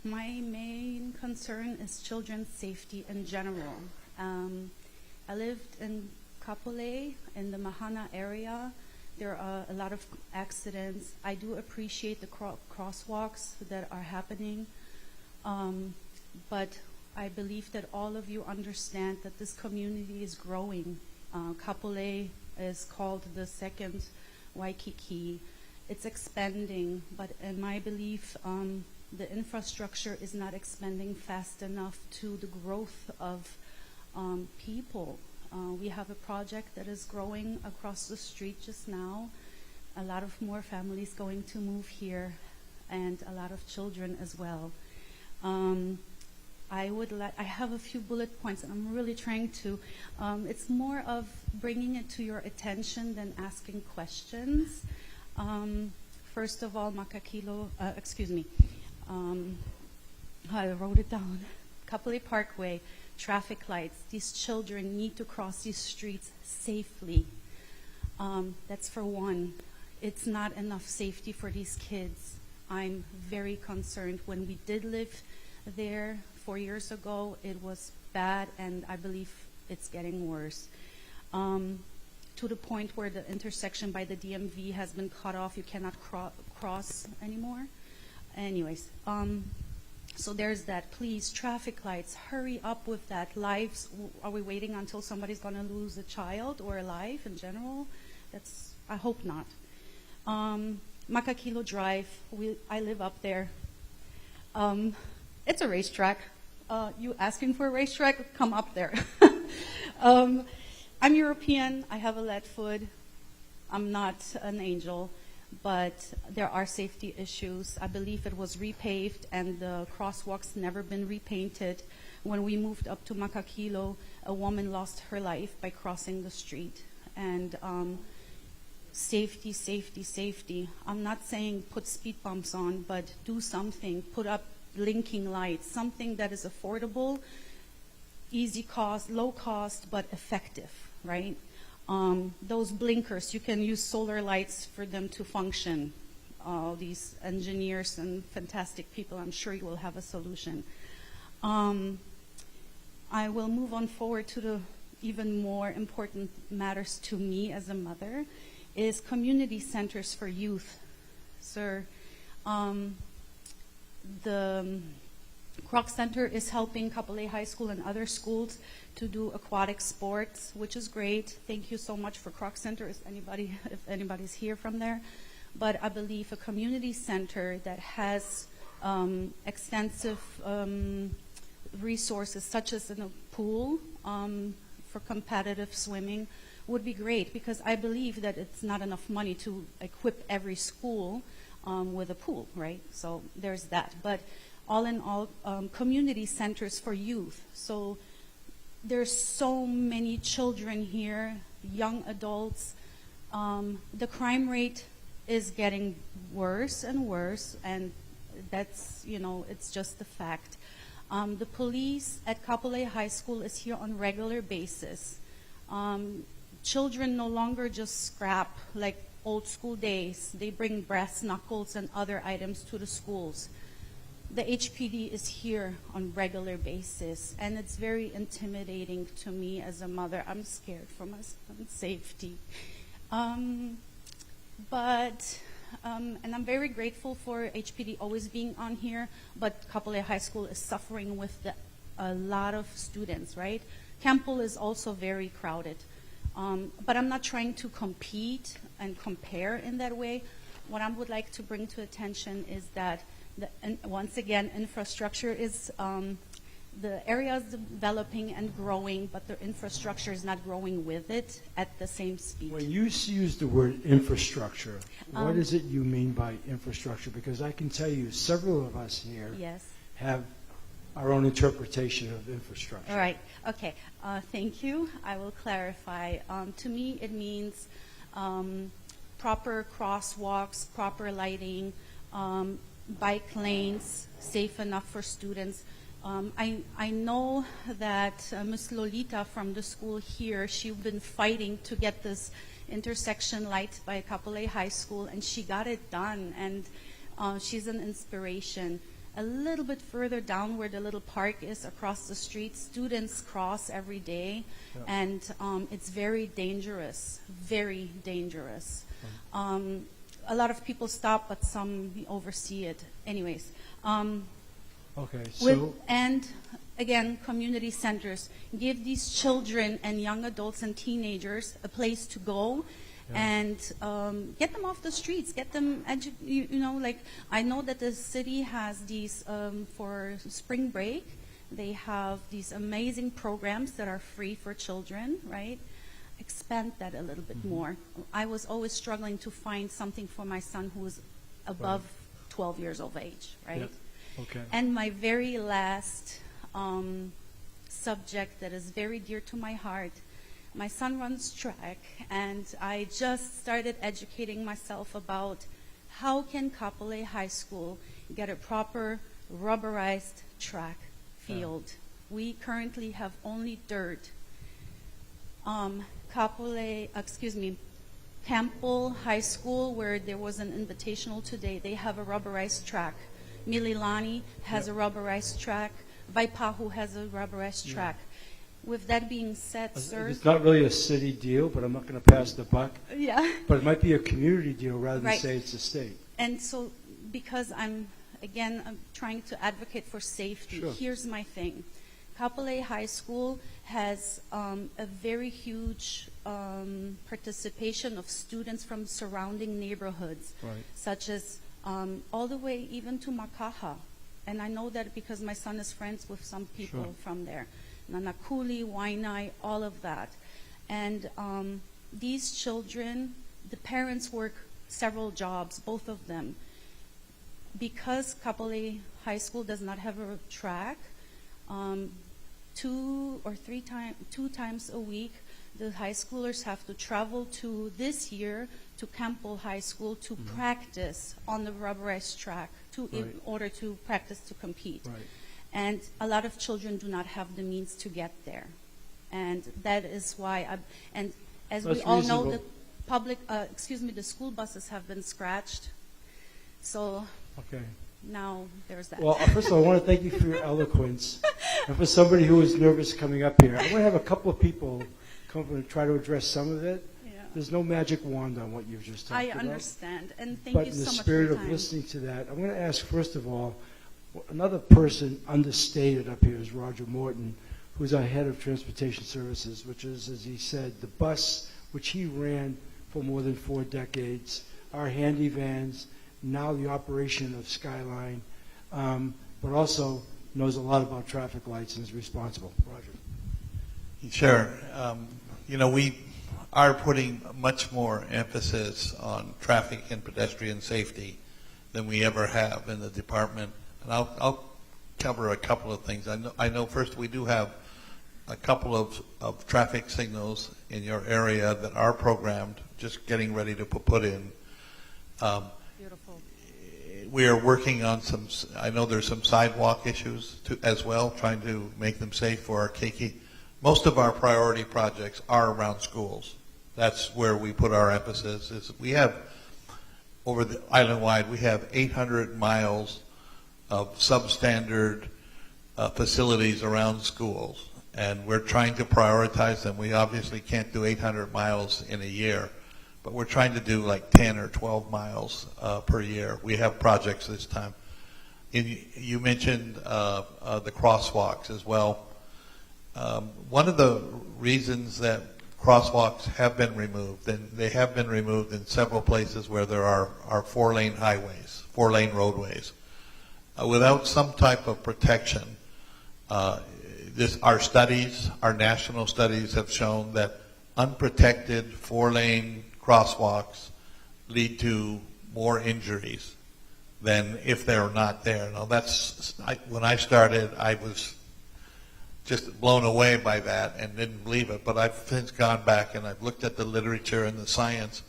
My main concern is children's safety in general. I lived in Kapolei, in the Mahana area. There are a lot of accidents. I do appreciate the crosswalks that are happening. But I believe that all of you understand that this community is growing. Kapolei is called the second Waikiki. It's expanding, but in my belief, the infrastructure is not expanding fast enough to the growth of people. We have a project that is growing across the street just now. A lot of more families going to move here, and a lot of children as well. I have a few bullet points, and I'm really trying to, it's more of bringing it to your attention than asking questions. First of all, Makakilo, I wrote it down. Kapolei Parkway, traffic lights. These children need to cross these streets safely. That's for one. It's not enough safety for these kids. I'm very concerned. When we did live there 4 years ago, it was bad, and I believe it's getting worse. To the point where the intersection by the DMV has been cut off. You cannot cross anymore. Anyways, so there's that. Please, traffic lights, hurry up with that. Lives, are we waiting until somebody's going to lose a child or a life in general? I hope not. Makakilo Drive, I live up there. It's a racetrack. You asking for a racetrack? Come up there. I'm European. I have a lead foot. I'm not an angel, but there are safety issues. I believe it was repaved, and the crosswalks never been repainted. When we moved up to Makakilo, a woman lost her life by crossing the street. And safety, safety, safety. I'm not saying put speed bumps on, but do something. Put up blinking lights, something that is affordable, easy cost, low cost, but effective, right? Those blinkers, you can use solar lights for them to function. all these engineers and fantastic people. I'm sure you will have a solution. I will move on forward to the even more important matters to me as a mother, is community centers for youth. Sir, the Kroc Center is helping Kapolei High School and other schools to do aquatic sports, which is great. Thank you so much for Kroc Center, if anybody's here from there. But I believe a community center that has extensive resources, such as in a pool for competitive swimming, would be great, because I believe that it's not enough money to equip every school with a pool, right? So there's that. But all in all, community centers for youth. So there's so many children here, young adults. The crime rate is getting worse and worse, and that's, it's just a fact. The police at Kapolei High School is here on regular basis. Children no longer just scrap like old school days. They bring brass knuckles and other items to the schools. The HPD is here on regular basis, and it's very intimidating to me as a mother. I'm scared for my son's safety. And I'm very grateful for HPD always being on here, but Kapolei High School is suffering with a lot of students, right? Campbell is also very crowded. But I'm not trying to compete and compare in that way. What I would like to bring to attention is that, once again, infrastructure is, the area is developing and growing, but the infrastructure is not growing with it at the same speed. When you use the word infrastructure, what is it you mean by infrastructure? Because I can tell you several of us here have our own interpretation of infrastructure. All right. Okay. Thank you. I will clarify. To me, it means proper crosswalks, proper lighting, bike lanes, safe enough for students. I know that Ms. Lolita from the school here, she's been fighting to get this intersection light by Kapolei High School, and she got it done, and she's an inspiration. A little bit further down where the little park is across the street, students cross every day, and it's very dangerous, very dangerous. A lot of people stop, but some oversee it. Anyways. Okay, so... And again, community centers. Give these children and young adults and teenagers a place to go, and get them off the streets, get them, I know that the city has these, for spring break, they have these amazing programs that are free for children, right? Expand that a little bit more. I was always struggling to find something for my son who was above 12 years of age, right? Yep. Okay. And my very last subject that is very dear to my heart, my son runs track, and I just started educating myself about how can Kapolei High School get a proper rubberized track field. We currently have only dirt. Campbell High School, where there was an invitational today, they have a rubberized track. Mililani has a rubberized track. Waipahu has a rubberized track. With that being said, sir... It's not really a city deal, but I'm not going to pass the buck. Yeah. But it might be a community deal rather than say it's a state. And so, because I'm trying to advocate for safety, here's my thing. Kapolei High School has a very huge participation of students from surrounding neighborhoods, such as all the way even to Makaha. And I know that because my son is friends with some people from there. Nanakuli, Wainai, all of that. And these children, the parents work several jobs, both of them. Because Kapolei High School does not have a track, 2 times a week, the high schoolers have to travel to, this year, to Campbell High School to practice on the rubberized track in order to practice to compete. And a lot of children do not have the means to get there. And that is why, as we all know, the the school buses have been scratched. So Okay. now there's that. Well, first of all, I want to thank you for your eloquence. And for somebody who was nervous coming up here, I want to have a couple of people come up and try to address some of it. Yeah. There's no magic wand on what you've just talked I about. understand, and thank But you in the so much for spirit your of time. listening to that, I'm going to ask, first of all, another person understated up here is Roger Morton, who's our head of transportation services, which is, as he said, the bus, which he ran for more than 4 decades, our handy vans, now the operation of Skyline, but also knows a lot about traffic lights and is responsible. Roger. Sure. We are putting much more emphasis on traffic and pedestrian safety than we ever have in the department. And I'll cover a couple of things. I know first we do have a couple of traffic signals in your area that are programmed, just getting ready to put in. Beautiful. We are working on I know there's some sidewalk issues as well, trying to make them safe for our keiki. Most of our priority projects are around schools. That's where we put our emphasis. We have, over the island-wide, we have 800 miles of substandard facilities around schools, and we're trying to prioritize them. We obviously can't do 800 miles in a year, but we're trying to do like 10 or 12 miles per year. We have projects this time. You mentioned the crosswalks as well. One of the reasons that crosswalks have been removed, and they have been removed in several places where there are 4-lane highways, 4-lane roadways. Without some type of protection, our studies, our national studies have shown that unprotected 4-lane crosswalks lead to more injuries than if they're not there. Now when I started, I was just blown away by that and didn't believe it, but I've since gone back and I've looked at the literature and the science,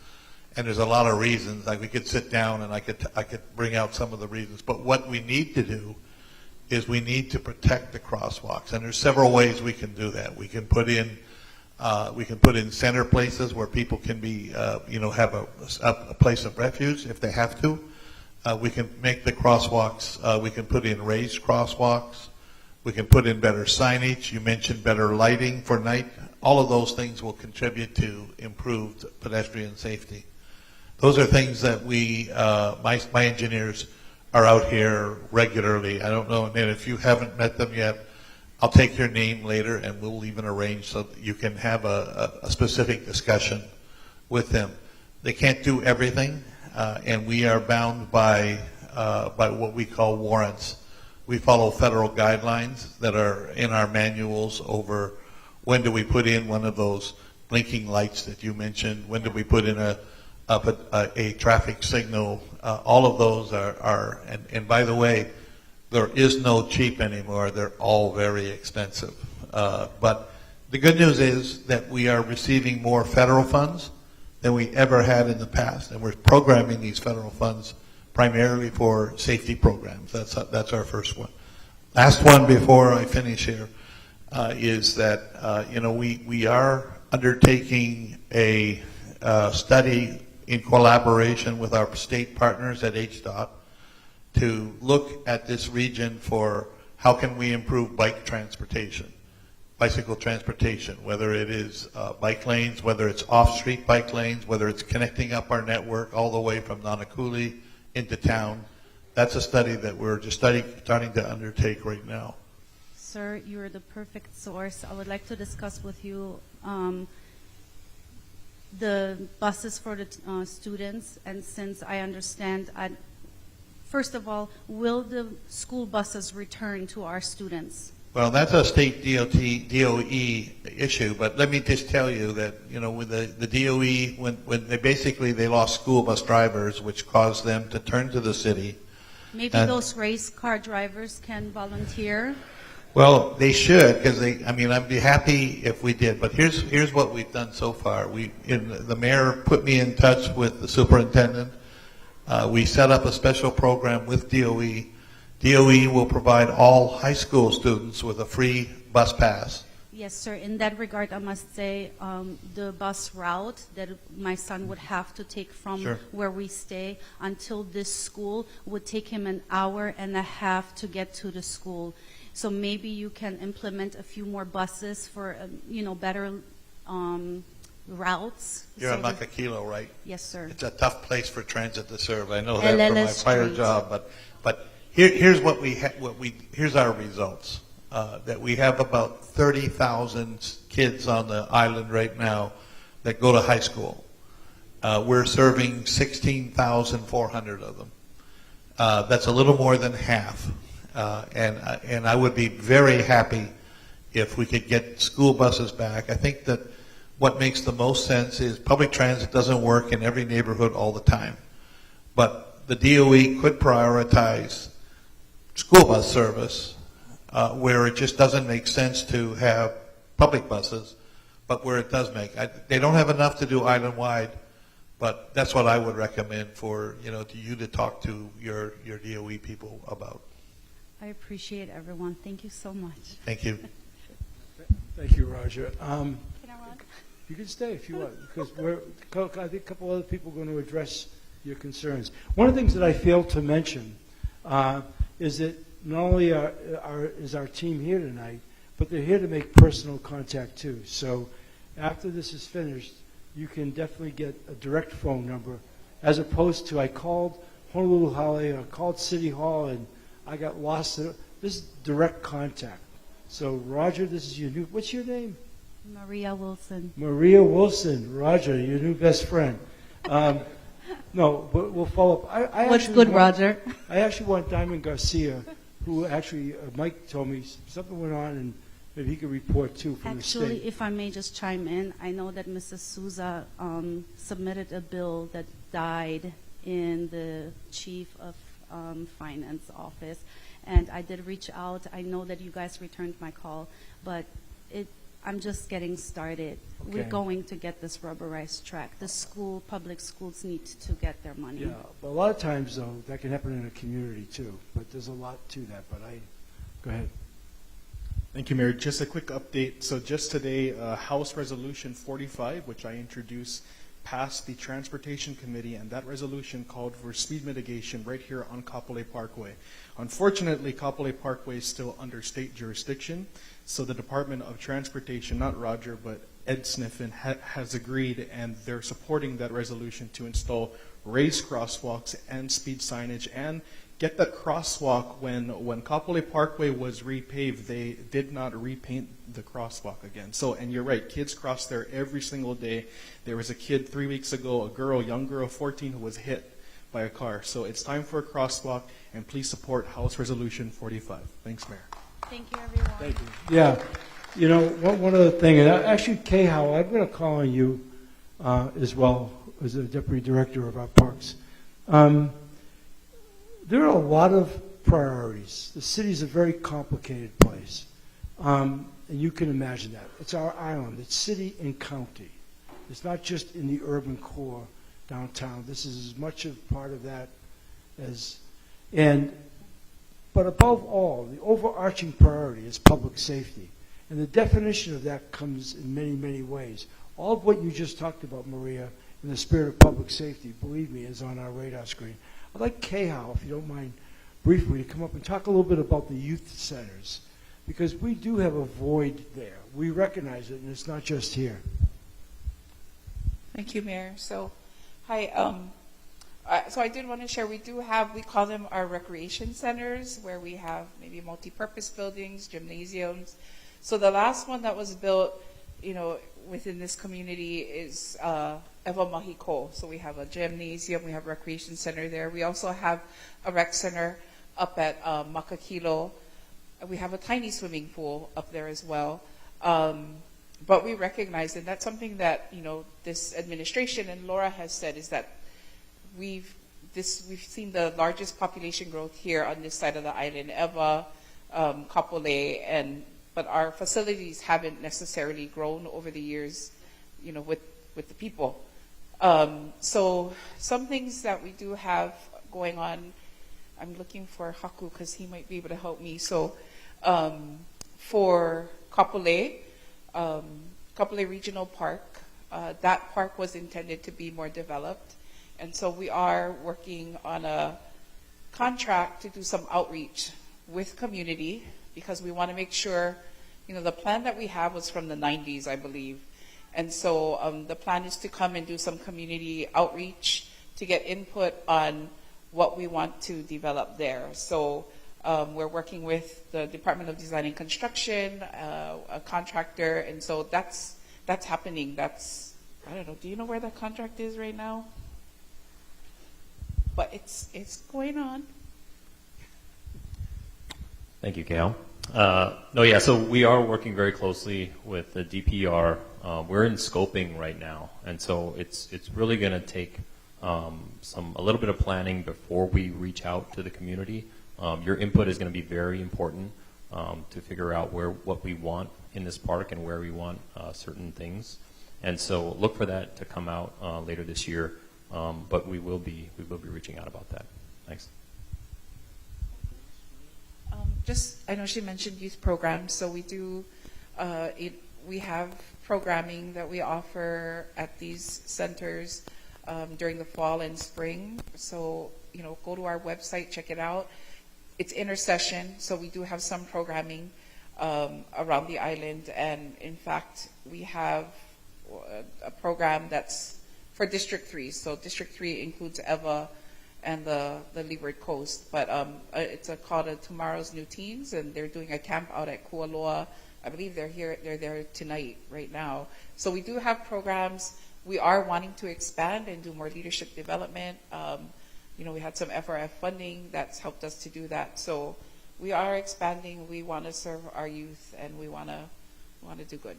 and there's a lot of reasons. Like we could sit down and I could bring out some of the reasons, but what we need to do is we need to protect the crosswalks, and there's several ways we can do that. We can put in center places where people can be, have a place of refuge if they have to. We can make the crosswalks. We can put in raised crosswalks. We can put in better signage. You mentioned better lighting for night. All of those things will contribute to improved pedestrian safety. Those are things that my engineers are out here regularly. I don't know, and if you haven't met them yet, I'll take your name later and we'll even arrange so that you can have a specific discussion with them. They can't do everything, and we are bound by what we call warrants. We follow federal guidelines that are in our manuals over when do we put in one of those blinking lights that you mentioned, when do we put in a traffic signal. All of those are and by the way, there is no cheap anymore. They're all very expensive. But the good news is that we are receiving more federal funds than we ever had in the past, and we're programming these federal funds primarily for safety programs. That's our first one. Last one before I finish here is that we are undertaking a study in collaboration with our state partners at HDOT to look at this region for how can we improve bicycle transportation, whether it is bike lanes, whether it's off-street bike lanes, whether it's connecting up our network all the way from Nanakuli into town. That's a study that we're just starting to undertake right now. Sir, you're the perfect source. I would like to discuss with you the buses for the students, and since I understand, first of all, will the school buses return to our students? Well, that's a state DOE issue, but let me just tell you that, with the DOE, when they lost school bus drivers, which caused them to turn to the city. Maybe those race car drivers can volunteer. Well, they should, because I'd be happy if we did, but here's what we've done so far. The mayor put me in touch with the superintendent. We set up a special program with DOE. DOE will provide all high school students with a free bus pass Yes, sir. In that regard, I must say the bus route that my son would have to take from Sure. where we stay until this school would take him an hour and a half to get to the school. So maybe you can implement a few more buses for, better routes. You're so on that- Makakilo, right? Yes, sir. It's a tough place for transit to serve. I know that from my LLS prior Street. job, but here's what here's our results. That we have about 30,000 kids on the island right now that go to high school. We're serving 16,400 of them. That's a little more than half. And I would be very happy if we could get school buses back. I think that what makes the most sense is public transit doesn't work in every neighborhood all the time. But the DOE could prioritize school bus service where it just doesn't make sense to have public buses, but where it does make. They don't have enough to do island-wide, but that's what I would recommend for you to talk to your DOE people about. I appreciate everyone. Thank you so much. Thank you. Thank you, Roger. Can I run? You can stay if you want, because I think a couple other people are going to address your concerns. One of the things that I failed to mention is that not only is our team here tonight, but they're here to make personal contact too. So after this is finished, you can definitely get a direct phone number, as opposed to I called Honolulu Hale, I called City Hall, and I got lost. This is direct contact. So Roger, this is your new. What's your name? Maria Wilson. Maria Wilson. Roger, your new best friend. No, but we'll follow up. I What's actually good, want- Roger? I actually want Diamond Garcia, who actually, Mike told me something went on, and maybe he could report too from the Actually, state. if I may just chime in, I know that Mrs. Souza submitted a bill that died in the chief of finance office, and I did reach out. I know that you guys returned my call, but I'm just getting started. We're Okay. going to get this rubberized track. The public schools need to get their money. Yeah, but a lot of times, though, that can happen in a community too, but there's a lot to that, go ahead. Thank you, Mayor. Just a quick update. So just today, House Resolution 45, which I introduced, passed the Transportation Committee, and that resolution called for speed mitigation right here on Kapolei Parkway. Unfortunately, Kapolei Parkway is still under state jurisdiction, so the Department of Transportation, not Roger, but Ed Sniffen, has agreed, and they're supporting that resolution to install raised crosswalks and speed signage and get that crosswalk. When Kapolei Parkway was repaved, they did not repaint the crosswalk again. So, and you're right, kids cross there every single day. There was a kid 3 weeks ago, young girl, 14, who was hit by a car. So it's time for a crosswalk, and please support House Resolution 45. Thanks, Mayor. Thank you, everyone. Thank you. Yeah, one other thing, and actually, Kay Howell, I'm going to call on you as well as the Deputy Director of our parks. There are a lot of priorities. The city's a very complicated place, and you can imagine that. It's our island. It's city and county. It's not just in the urban core downtown. This is as much of part of that as, but above all, the overarching priority is public safety. And the definition of that comes in many, many ways. All of what you just talked about, Maria, in the spirit of public safety, believe me, is on our radar screen. I'd like Kay Howell, if you don't mind, briefly to come up and talk a little bit about the youth centers, because we do have a void there. We recognize it, and it's not just here. Thank you, Mayor. So, hi. So I did want to share, we call them our recreation centers, where we have maybe multi-purpose buildings, gymnasiums. So the last one that was built, within this community is Eva Mahiko. So we have a gymnasium, we have a recreation center there. We also have a rec center up at Makakilo. We have a tiny swimming pool up there as well. But we recognize, and that's something that, this administration and Laura has said, is that we've seen the largest population growth here on this side of the island, Eva, Kapolei, but our facilities haven't necessarily grown over the years, with the people. So some things that we do have going on, I'm looking for Haku because he might be able to help me. So for Kapolei, Kapolei Regional Park. That park was intended to be more developed, and so we are working on a contract to do some outreach with community, because we want to make sure, the plan that we have was from the 90s, I believe. And so the plan is to come and do some community outreach to get input on what we want to develop there. So we're working with the Department of Design and Construction, a contractor, and so that's happening. I don't know, do you know where that contract is right now? But it's going on. Thank you, Kale. So we are working very closely with the DPR. We're in scoping right now, and so it's really going to take a little bit of planning before we reach out to the community. Your input is going to be very important to figure out what we want in this park and where we want certain things. And so look for that to come out later this year. But we will be reaching out about that. Thanks. I know she mentioned youth programs, so we do, we have programming that we offer at these centers during the fall and spring. So, go to our website, check it out. It's intersession, so we do have some programming around the island, and in fact, we have a program that's for District 3. So District 3 includes Eva and the Leeward Coast, but it's called Tomorrow's New Teens, and they're doing a camp out at Kualoa. I believe they're there tonight, right now. So we do have programs. We are wanting to expand and do more leadership development. We had some FRF funding that's helped us to do that. So we are expanding. We want to serve our youth, and we want to do good.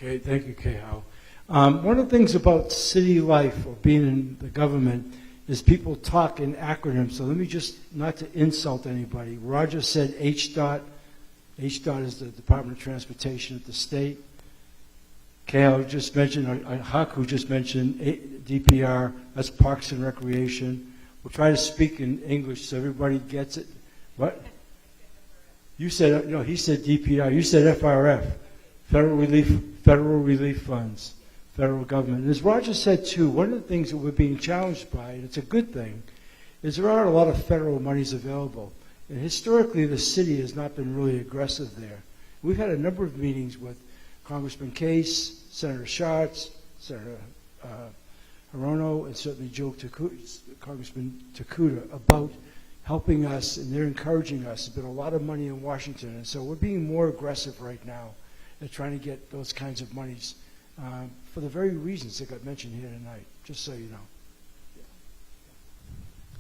Thank you, Kehao. One of the things about city life or being in the government is people talk in acronyms. So let me just, not to insult anybody, Roger said HDOT. HDOT is the Department of Transportation at the state. Kehao just mentioned, Haku just mentioned DPR, that's Parks and Recreation. We'll try to speak in English so everybody gets it. What? You said, no, he said DPR. You said FRF, Federal Relief Funds. Federal government. And as Roger said too, one of the things that we're being challenged by, and it's a good thing, is there are a lot of federal monies available. And historically, the city has not been really aggressive there. We've had a number of meetings with Congressman Case, Senator Schatz, Senator Hirono, and certainly Congressman Takuda about helping us, and they're encouraging us. There's been a lot of money in Washington, and so we're being more aggressive right now at trying to get those kinds of monies for the very reasons that got mentioned here tonight, just so you know.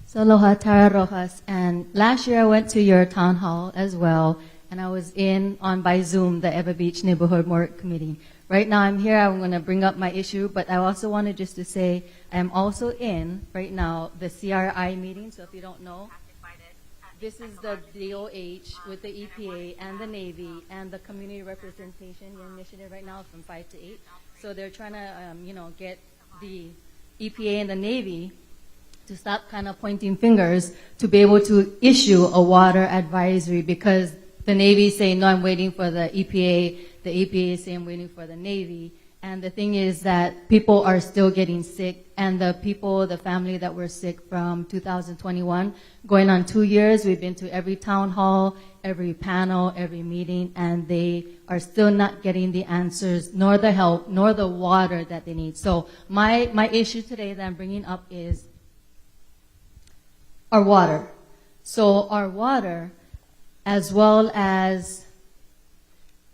So aloha, Tara Rojas. And last year I went to your town hall as well, and I was by Zoom, the Eva Beach Neighborhood Work Committee. Right now I'm here, I'm going to bring up my issue, but I also wanted just to say I'm also in, right now, the CRI meeting. So if you don't know, this is the DOH with the EPA and the Navy and the community representation initiative right now from 5 to 8. So they're trying to, get the EPA and the Navy to stop kind of pointing fingers to be able to issue a water advisory, because the Navy is saying, no, I'm waiting for the EPA. The EPA is saying, I'm waiting for the Navy. And the thing is that people are still getting sick, and the family that were sick from 2021, going on 2 years, we've been to every town hall, every panel, every meeting, and they are still not getting the answers, nor the help, nor the water that they need. So my issue today that I'm bringing up is our water. So our water, as well as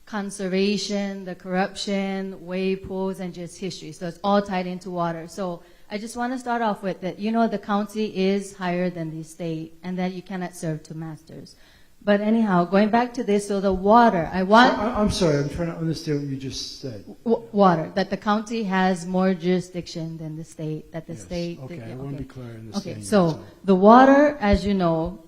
conservation, the corruption, wave pools, and just history. So it's all tied into water. So I just want to start off with that, the county is higher than the state, and that you cannot serve two masters. But anyhow, going back to this, so the water, I'm sorry, I'm trying to understand what you just said. Water, that the county has more jurisdiction than the state, that the state... Okay, I want to be clear in this. Okay, so the water, as you know,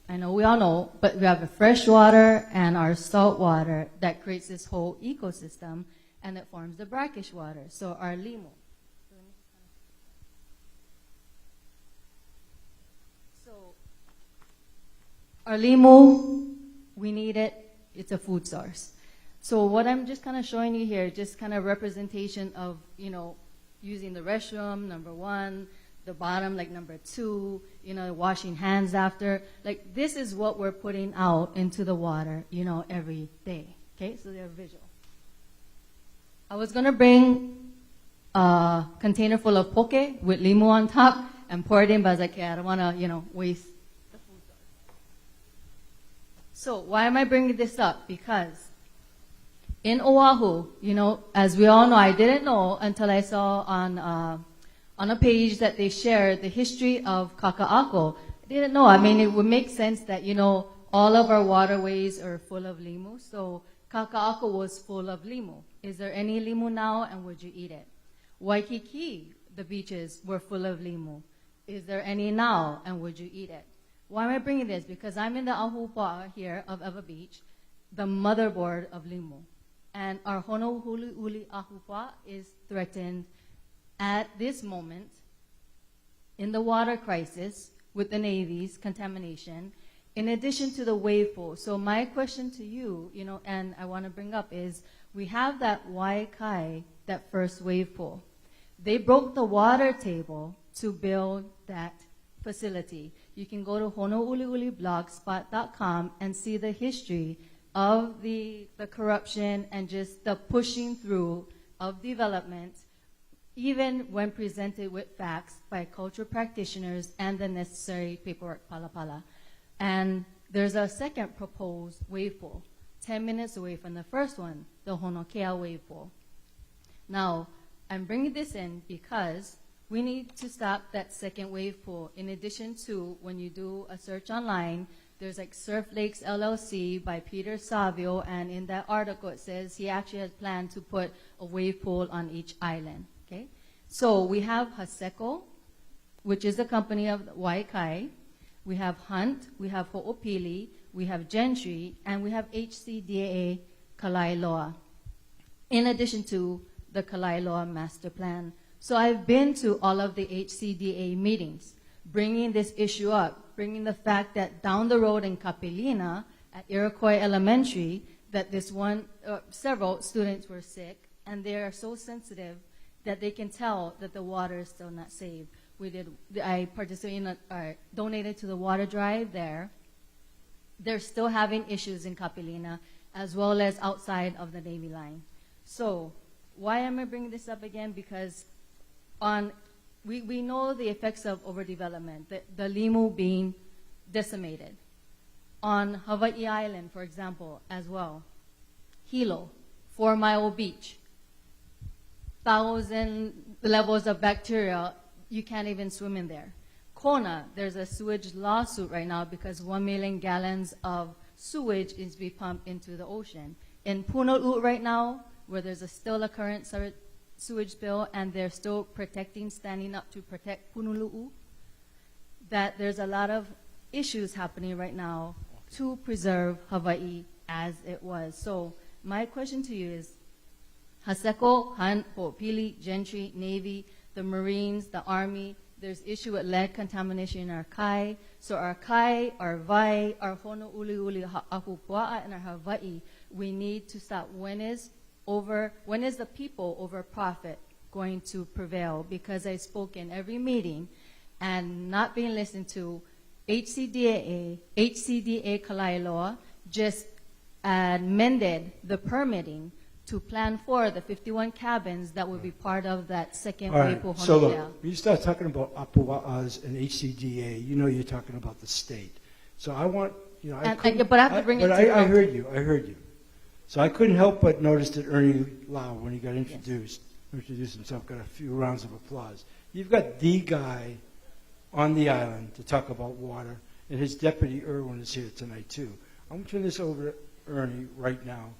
I know we all know, but we have the fresh water and our salt water that creates this whole ecosystem, and it forms the brackish water. So our limo. Our limo, we need it. It's a food source. So what I'm just kind of showing you here, just kind of representation of, using the restroom, number 1, the bottom, like number 2, washing hands after. Like, this is what we're putting out into the water, every day. Okay, so they're visual. I was going to bring a container full of poke with limu on top and pour it in, but I was like, okay, I don't want to, waste the food. So why am I bringing this up? Because in Oahu, as we all know, I didn't know until I saw on a page that they shared the history of kaka'ako. I didn't know. I mean, it would make sense that, all of our waterways are full of limu. So kaka'ako was full of limu. Is there any limu now, and would you eat it? Waikiki, the beaches were full of limu. Is there any now, and would you eat it? Why am I bringing this? Because I'm in the Ahupua'a here of Eva Beach, the motherboard of limu. And our Honolulu Ahupua'a is threatened at this moment in the water crisis with the Navy's contamination, in addition to the wave pool. So my question to you, and I want to bring up is, we have that Waikai, that first wave pool. They broke the water table to build that facility. You can go to honouliuliblogspot.com and see the history of the corruption and just the pushing through of development, even when presented with facts by cultural practitioners and the necessary paperwork, pala. And there's a second proposed wave pool, 10 minutes away from the first one, the Honokea wave pool. Now, I'm bringing this in because we need to stop that second wave pool. In addition to, when you do a search online, there's like Surf Lakes LLC by Peter Savio, and in that article it says he actually has planned to put a wave pool on each island. Okay, so we have Haseko, which is the company of Waikai. We have Hunt, we have Ho'opili, we have Gentry, and we have HCDA Kalailoa, in addition to the Kalailoa Master Plan. So I've been to all of the HCDA meetings, bringing this issue up, bringing the fact that down the road in Kapelina at Iroquois Elementary, that several students were sick, and they are so sensitive that they can tell that the water is still not safe. I participated donated to the water drive there. They're still having issues in Kapelina, as well as outside of the Navy line. So why am I bringing this up again? Because we know the effects of overdevelopment, the limu being decimated. On Hawaii Island, for example, as well, Hilo, 4 Mile Beach, 1,000 levels of bacteria, you can't even swim in there. Kona, there's a sewage lawsuit right now because 1 million gallons of sewage is being pumped into the ocean. In Punalu right now, where there's still a current sewage spill, and they're still standing up to protect Punulu'u, that there's a lot of issues happening right now to preserve Hawaii as it was. So my question to you is, Haseko, Hunt, Ho'opili, Gentry, Navy, the Marines, the Army, there's issue with lead contamination in our kai. So our kai, our vai, our Honouliuli Ahupua'a, and our Hawaii, we need to stop. When is the people over profit going to prevail? Because I spoke in every meeting and not being listened to. HCDA Kalailoa just amended the permitting to plan for the 51 cabins that would be part of that second wave pool. So look, when you start talking about Apua'as and HCDA, you're talking about the state. So I want, but I have to bring it to I heard you. So I couldn't help but notice that Ernie Lau, when he got introduced himself, got a few rounds of applause. You've got the guy on the island to talk about water, and his deputy Irwin is here tonight too. I'm going to turn this over to Ernie right now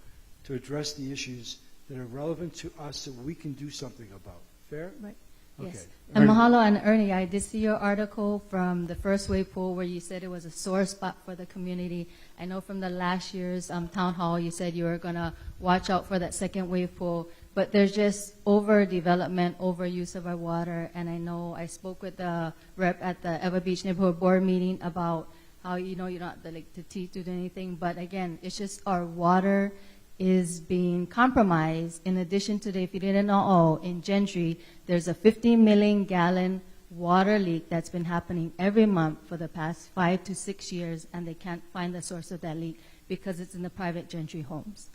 to address the issues that are relevant to us so we can do something about. Fair? Right. Okay. Yes. And mahalo, and Ernie, I did see your article from the first wave pool where you said it was a sore spot for the community. I know from the last year's town hall you said you were going to watch out for that second wave pool, but there's just overdevelopment, overuse of our water, and I know I spoke with the rep at the Eva Beach Neighborhood Board meeting about how, you're not to do anything, but again, it's just our water is being compromised. In addition to the, if you didn't know, in Gentry, there's a 15 million gallon water leak that's been happening every month for the past 5 to 6 years, and they can't find the source of that leak because it's in the private Gentry homes.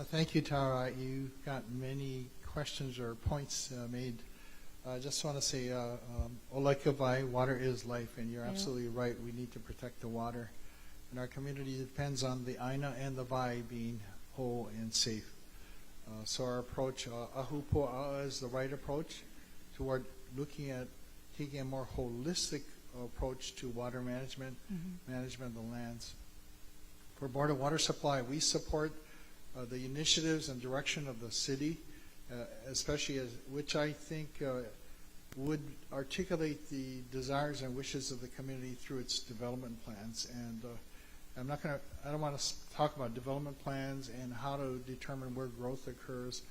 Thank you, Tara. You got many questions or points made. I just want to say, Olekavai, water is life, and you're absolutely right. We need to protect the water. And our community depends on the Aina and the Vai being whole and safe. So our approach, Ahupua'a, is the right approach toward looking at taking a more holistic approach to water management, management of the lands. For Board of Water Supply, we support the initiatives and direction of the city, especially which I think would articulate the desires and wishes of the community through its development plans. And I don't want to talk about development plans and how to determine where growth occurs,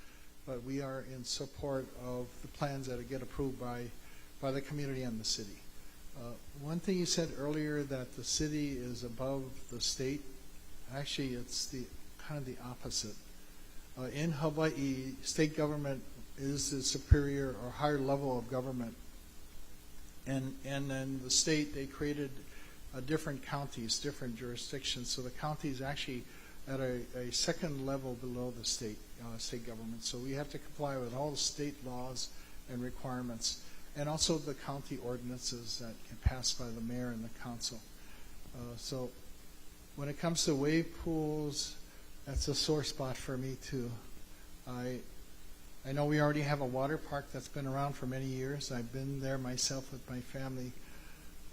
but we are in support of the plans that get approved by the community and the city. One thing you said earlier, that the city is above the state. Actually, it's kind of the opposite. In Hawaii, state government is the superior or higher level of government. And then the state, they created different counties, different jurisdictions. So the county is actually at a second level below the state government. So we have to comply with all the state laws and requirements, and also the county ordinances that can pass by the mayor and the council. So when it comes to wave pools, that's a sore spot for me too. I know we already have a water park that's been around for many years. I've been there myself with my family.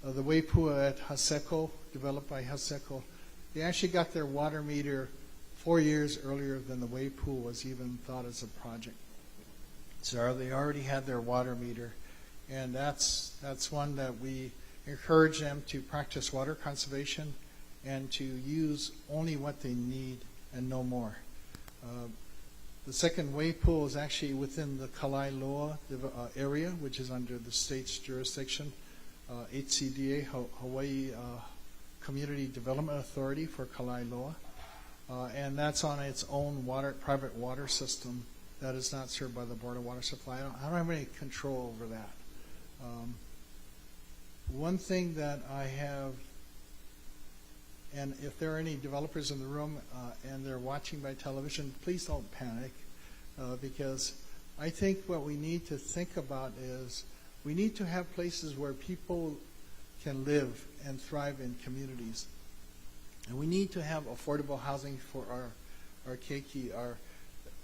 The wave pool at Haseko, developed by Haseko, they actually got their water meter 4 years earlier than the wave pool was even thought as a project. So they already had their water meter, and that's one that we encourage them to practice water conservation and to use only what they need and no more. The second wave pool is actually within the Kalailoa area, which is under the state's jurisdiction. HCDA, Hawaii Community Development Authority for Kalailoa. And that's on its own private water system that is not served by the Board of Water Supply. I don't have any control over that. One thing that I have, and if there are any developers in the room and they're watching by television, please don't panic, because I think what we need to think about is we need to have places where people can live and thrive in communities. And we need to have affordable housing for our keiki,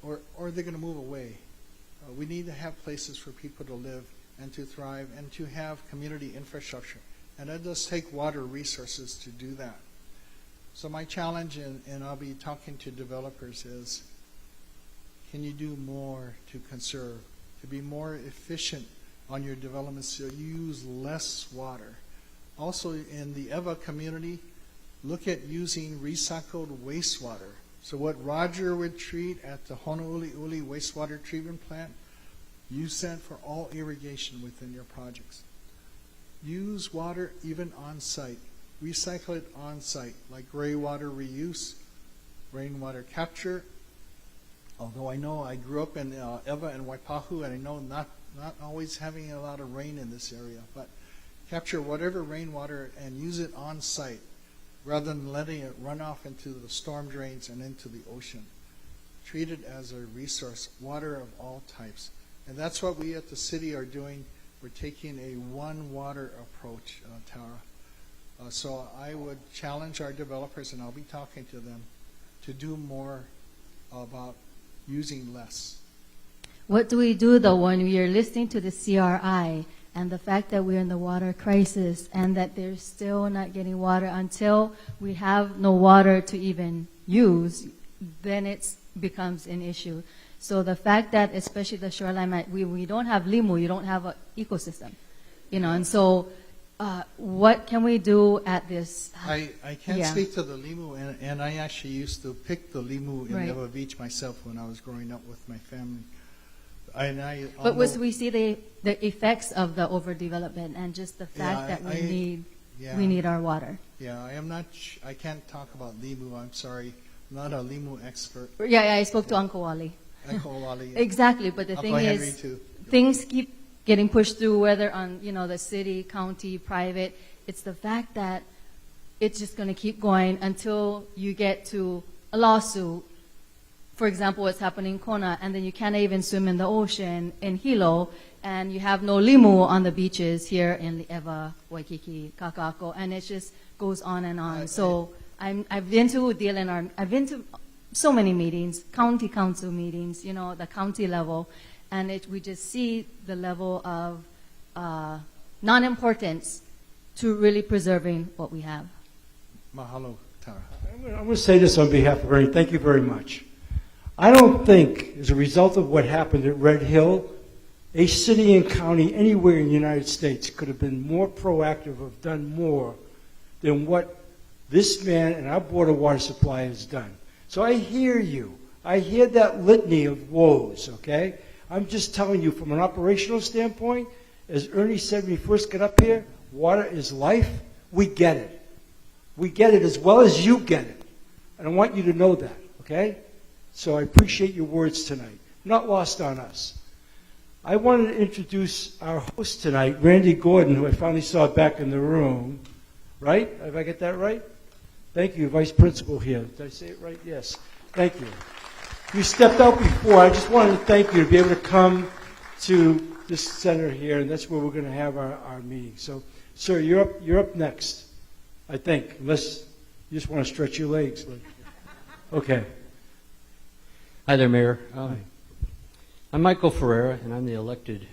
or they're going to move away. We need to have places for people to live and to thrive and to have community infrastructure. And that does take water resources to do that. So my challenge, and I'll be talking to developers, is can you do more to conserve, to be more efficient on your development so you use less water? Also in the EVA community, look at using recycled wastewater. So what Roger would treat at the Honouli'uli wastewater treatment plant, use that for all irrigation within your projects. Use water even on site. Recycle it on site, like gray water reuse, rainwater capture. Although I know I grew up in Eva and Waipahu, and I know not always having a lot of rain in this area, but capture whatever rainwater and use it on site rather than letting it run off into the storm drains and into the ocean. Treat it as a resource, water of all types. And that's what we at the city are doing. We're taking a one water approach, Tara. So I would challenge our developers, and I'll be talking to them, to do more about using less. What do we do, though, when we are listening to the CRI and the fact that we're in the water crisis and that they're still not getting water until we have no water to even use, then it becomes an issue. So the fact that, especially the shoreline, we don't have limu, you don't have an ecosystem, and so what can we do at this? I can't speak to the limu, and I actually used to pick the limu in Eva Beach myself when I was growing up with my family. But we see the effects of the overdevelopment and just the fact that we need our water. Yeah, I can't talk about limu. I'm sorry. not a limu expert. Yeah, I spoke to Uncle Wally. Uncle Wally. Exactly, but the Uncle thing Henry is, too. things keep getting pushed through, whether on the city, county, private. It's the fact that it's just going to keep going until you get to a lawsuit. For example, what's happening in Kona, and then you can't even swim in the ocean in Hilo, and you have no limu on the beaches here in Li'ewa, Waikiki, Kakako, and it just goes on and on. So I've been to DLNR, I've been to so many meetings, county council meetings, the county level, and we just see the level of non-importance to really preserving what we have. Mahalo, Tara. I'm going to say this on behalf of Ernie. Thank you very much. I don't think, as a result of what happened at Red Hill, a city and county anywhere in the United States could have been more proactive, have done more than what this man and our Board of Water Supply has done. So I hear you. I hear that litany of woes, okay? I'm just telling you from an operational standpoint, as Ernie said when he first got up here, water is life. We get it. We get it as well as you get it. And I want you to know that, okay? So I appreciate your words tonight. Not lost on us. I wanted to introduce our host tonight, Randy Gordon, who I finally saw back in the room. Right? Have I get that right? Thank you, Vice Principal here. Did I say it right? Yes. Thank you. You stepped out before. I just wanted to thank you to be able to come to this center here, and that's where we're going to have our meeting. So, sir, you're up next, I think, unless you just want to stretch your legs. But, okay. Hi there, Mayor. Hi. I'm Michael Ferreira, and I'm the elected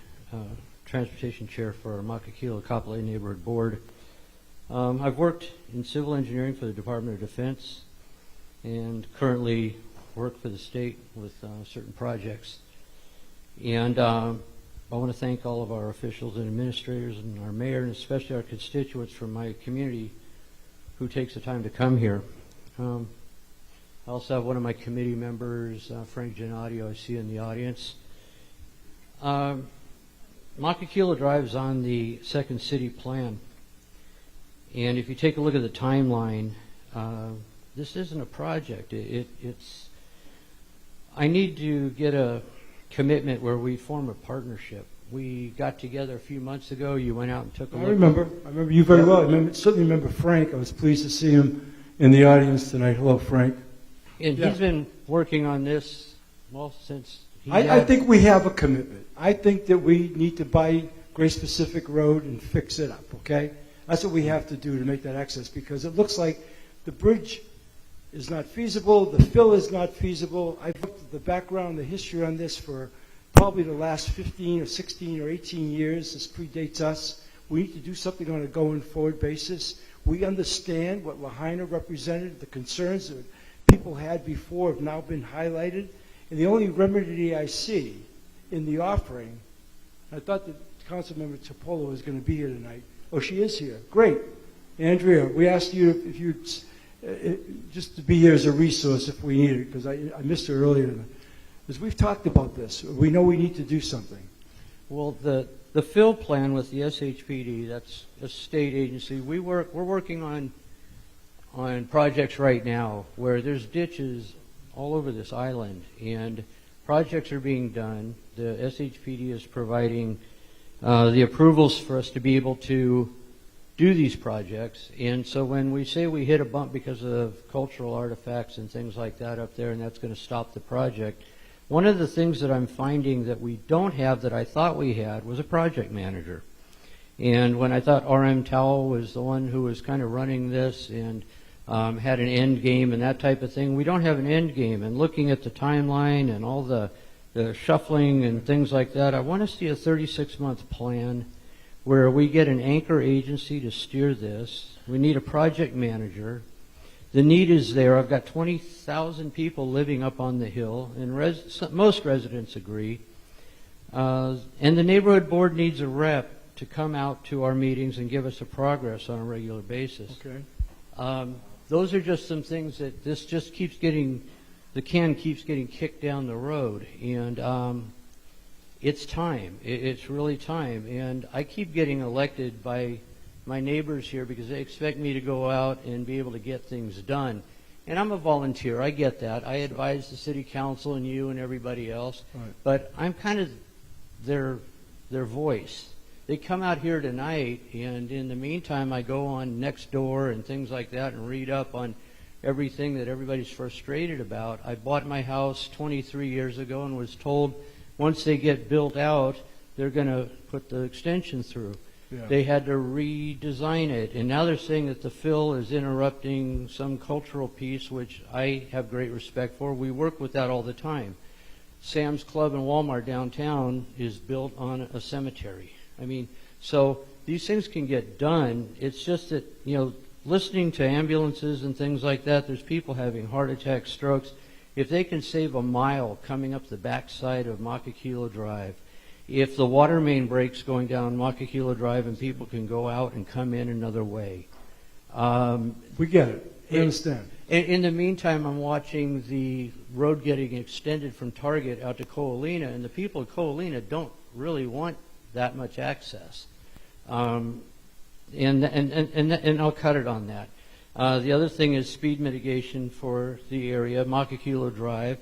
Transportation Chair for Makakilo Kapolei Neighborhood Board. I've worked in civil engineering for the Department of Defense and currently work for the state with certain projects. And I want to thank all of our officials and administrators and our mayor, and especially our constituents from my community who takes the time to come here. I also have one of my committee members, Frank Gennady, I see in the audience. Makakilo Drive is on the second city plan. And if you take a look at the timeline, this isn't a project. I need to get a commitment where we form a partnership. We got together a few months ago. You went out and took a look. I remember you very well. Certainly remember Frank. I was pleased to see him in the audience tonight. Hello, Frank. And he's been working on this, well, since I think we have a commitment. I think that we need to buy Grace Pacific Road and fix it up, okay? That's what we have to do to make that access, because it looks like the bridge is not feasible, the fill is not feasible. I've looked at the background, the history on this for probably the last 15 or 16 or 18 years. This predates us. We need to do something on a going forward basis. We understand what Lahaina represented, the concerns that people had before have now been highlighted. And the only remedy I see in the offering, I thought that Councilmember Topolo was going to be here tonight. Oh, she is here. Great. Andrea, we asked you if you'd just to be here as a resource if we need it, because I missed her earlier. Because we've talked about this. We know we need to do something. Well, the fill plan with the SHPD, that's a state agency. We're working on projects right now where there's ditches all over this island, and projects are being done. The SHPD is providing the approvals for us to be able to do these projects. And so when we say we hit a bump because of cultural artifacts and things like that up there, and that's going to stop the project, one of the things that I'm finding that we don't have that I thought we had was a project manager. And when I thought RM Towell was the one who was kind of running this and had an end game and that type of thing, we don't have an end game. And looking at the timeline and all the shuffling and things like that, I want to see a 36-month plan where we get an anchor agency to steer this. We need a project manager. The need is there. I've got 20,000 people living up on the hill, and most residents agree. And the neighborhood board needs a rep to come out to our meetings and give us a progress on a regular basis. Okay. Those are just some things that this just keeps getting, the can keeps getting kicked down the road. And it's time. It's really time. And I keep getting elected by my neighbors here because they expect me to go out and be able to get things done. And I'm a volunteer. I get that. I advise the city council and you and everybody else. Right. But I'm kind of their voice. They come out here tonight, and in the meantime, I go on Nextdoor and things like that and read up on everything that everybody's frustrated about. I bought my house 23 years ago and was told once they get built out, they're going to put the extension through. Yeah. They had to redesign it, and now they're saying that the fill is interrupting some cultural piece, which I have great respect for. We work with that all the time. Sam's Club and Walmart downtown is built on a cemetery. I mean, so these things can get done. It's just that, you know, listening to ambulances and things like that, there's people having heart attacks, strokes. If they can save a mile coming up the backside of Makakilo Drive, if the water main breaks going down Makakilo Drive and people can go out and come in another way. We get it. We understand. In the meantime, I'm watching the road getting extended from Target out to Coalina, and the people of Coalina don't really want that much access. And I'll cut it on that. The other thing is speed mitigation for the area, Makakilo Drive.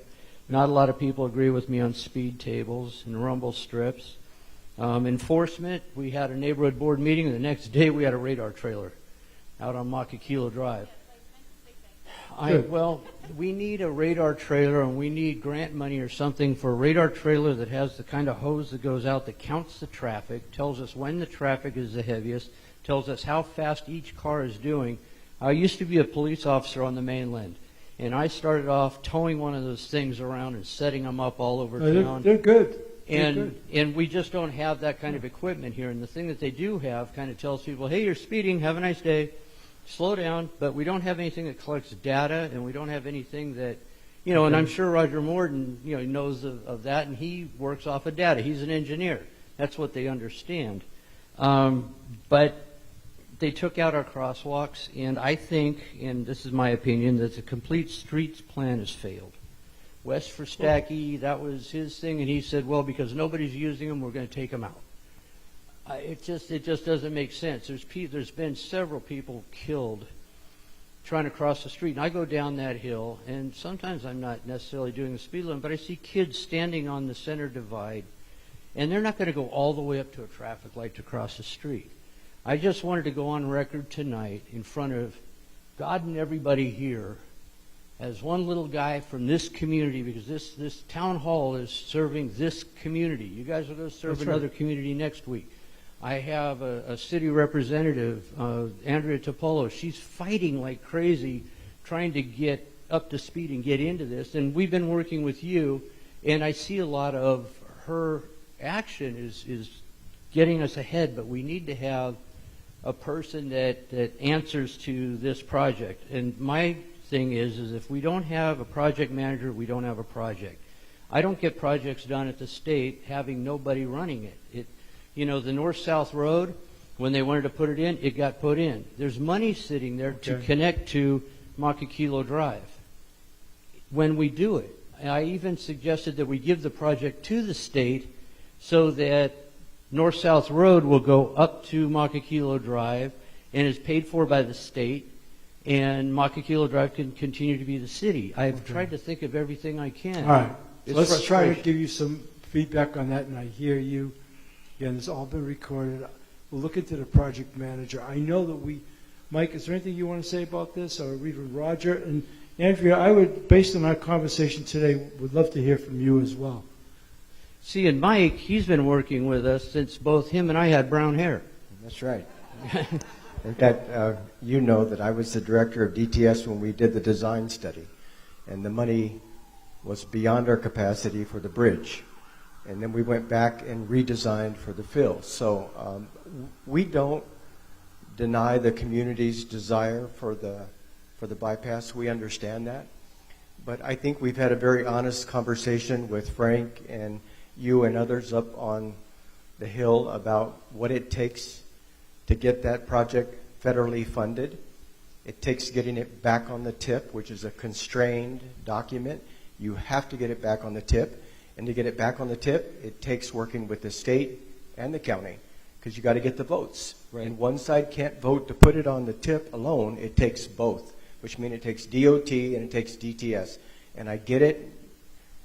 Not a lot of people agree with me on speed tables and rumble strips. Enforcement, we had a neighborhood board meeting, and the next day we had a radar trailer out on Makakilo Drive. Well, we need a radar trailer, and we need grant money or something for a radar trailer that has the kind of hose that goes out that counts the traffic, tells us when the traffic is the heaviest, tells us how fast each car is doing. I used to be a police officer on the mainland, and I started off towing one of those things around and setting them up all over town. They're good. And we just don't have that kind of equipment here. And the thing that they do have kind of tells people, hey, you're speeding, have a nice day, slow down. But we don't have anything that collects data, and we don't have anything that, you know, and I'm sure Roger Morton, you know, knows of that, and he works off of data. He's an engineer. That's what they understand. But they took out our crosswalks, and I think, and this is my opinion, that the complete streets plan has failed. West Verstacke, that was his thing, and he said, well, because nobody's using them, we're going to take them out. It just doesn't make sense. There's been several people killed trying to cross the street, and I go down that hill, and sometimes I'm not necessarily doing the speed limit, but I see kids standing on the center divide, and they're not going to go all the way up to a traffic light to cross the street. I just wanted to go on record tonight in front of God and everybody here as one little guy from this community, because this town hall is serving this community. You guys are going to serve another community next week. I have a city representative, Andrea Topolo. She's fighting like crazy trying to get up to speed and get into this. And we've been working with you, and I see a lot of her action is getting us ahead, but we need to have a person that answers to this project. And my thing is if we don't have a project manager, we don't have a project. I don't get projects done at the state having nobody running it. You know, the north-south road, when they wanted to put it in, it got put in. There's money sitting there to connect to Makakilo Drive. When we do it, I even suggested that we give the project to the state so that North-South Road will go up to Makakilo Drive and is paid for by the state, and Makakilo Drive can continue to be the city. I've tried to think of everything I can. All right. So let's try to give you some feedback on that, and I hear you. Again, it's all been recorded. We'll look into the project manager. I know that Mike, is there anything you want to say about this, or even Roger? And Andrea, I would, based on our conversation today, would love to hear from you as well. See, and Mike, he's been working with us since both him and I had brown hair. That's right. In fact, you know that I was the director of DTS when we did the design study, and the money was beyond our capacity for the bridge. And then we went back and redesigned for the fill. So we don't deny the community's desire for the bypass. We understand that. But I think we've had a very honest conversation with Frank and you and others up on the Hill about what it takes to get that project federally funded. It takes getting it back on the tip, which is a constrained document. You have to get it back on the tip. And to get it back on the tip, it takes working with the state and the county, because you got to get the votes. Right. And one side can't vote to put it on the tip alone. It takes both. which means it takes DOT and it takes DTS. And I get it.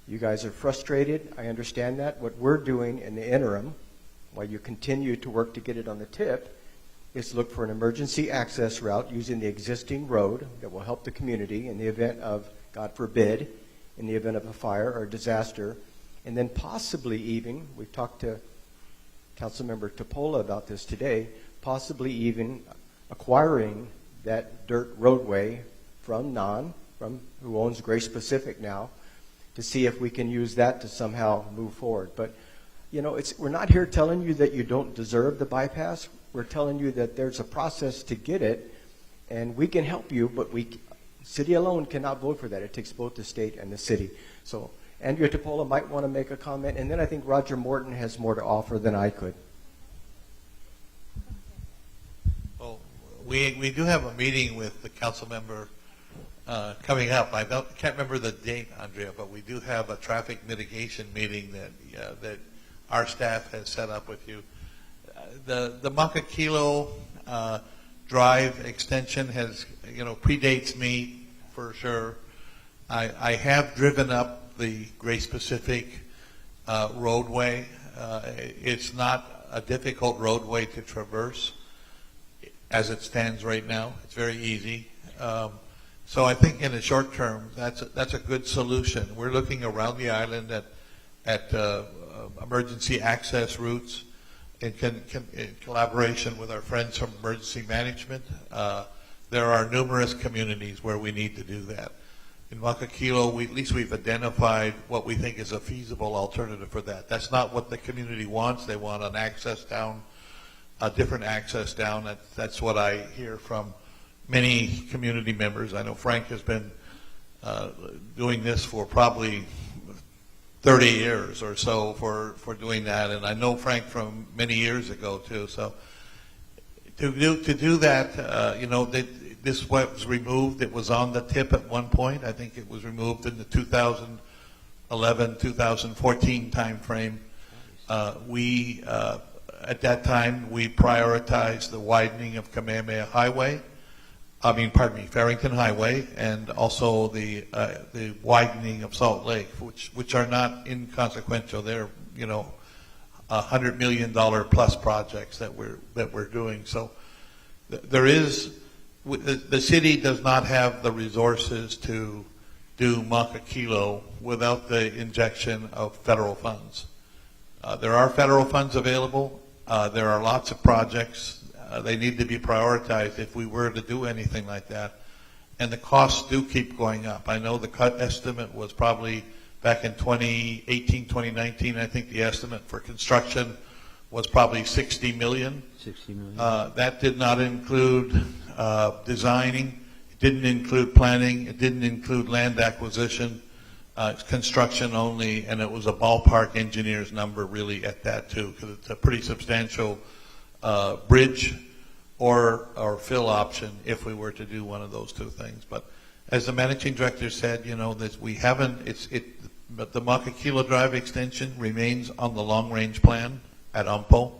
You guys are frustrated. I understand that. What we're doing in the interim, while you continue to work to get it on the tip, is look for an emergency access route using the existing road that will help the community in the event of, God forbid, in the event of a fire or a disaster. And then possibly even, we've talked to Councilmember Topola about this today, possibly even acquiring that dirt roadway from who owns Grace Pacific now, to see if we can use that to somehow move forward. But, you know, we're not here telling you that you don't deserve the bypass. We're telling you that there's a process to get it, and we can help you, but city alone cannot vote for that. It takes both the state and the city. So Andrea Topola might want to make a comment, and then I think Roger Morton has more to offer than I could. Well, we do have a meeting with the council member coming up. I can't remember the date, Andrea, but we do have a traffic mitigation meeting that our staff has set up with you. The Makakilo Drive extension predates me for sure. I have driven up the Grace Pacific roadway. It's not a difficult roadway to traverse as it stands right now. It's very easy. So I think in the short term, that's a good solution. We're looking around the island at emergency access routes in collaboration with our friends from emergency management. There are numerous communities where we need to do that. In Makakilo, at least we've identified what we think is a feasible alternative for that. That's not what the community wants. They want an access down, a different access down. That's what I hear from many community members. I know Frank has been doing this for probably 30 years or so for doing that, and I know Frank from many years ago too. So to do that, this was removed. It was on the tip at one point. I think it was removed in the 2011-2014 time frame. At that time, we prioritized the widening of Kamehameha Highway. Farrington Highway, and also the widening of Salt Lake, which are not inconsequential. They're $100 million plus projects that we're doing. So the city does not have the resources to do Makakilo without the injection of federal funds. There are federal funds available. There are lots of projects. They need to be prioritized if we were to do anything like that. And the costs do keep going up. I know the cut estimate was probably back in 2018, 2019, I think the estimate for construction was probably $60 million. That did not include designing. It didn't include planning. It didn't include land acquisition. It's construction only, and it was a ballpark engineer's number really at that too, because it's a pretty substantial bridge or fill option if we were to do one of those two things. But as the managing director said, that we haven't. But the Makakilo Drive extension remains on the long range plan at UMPO.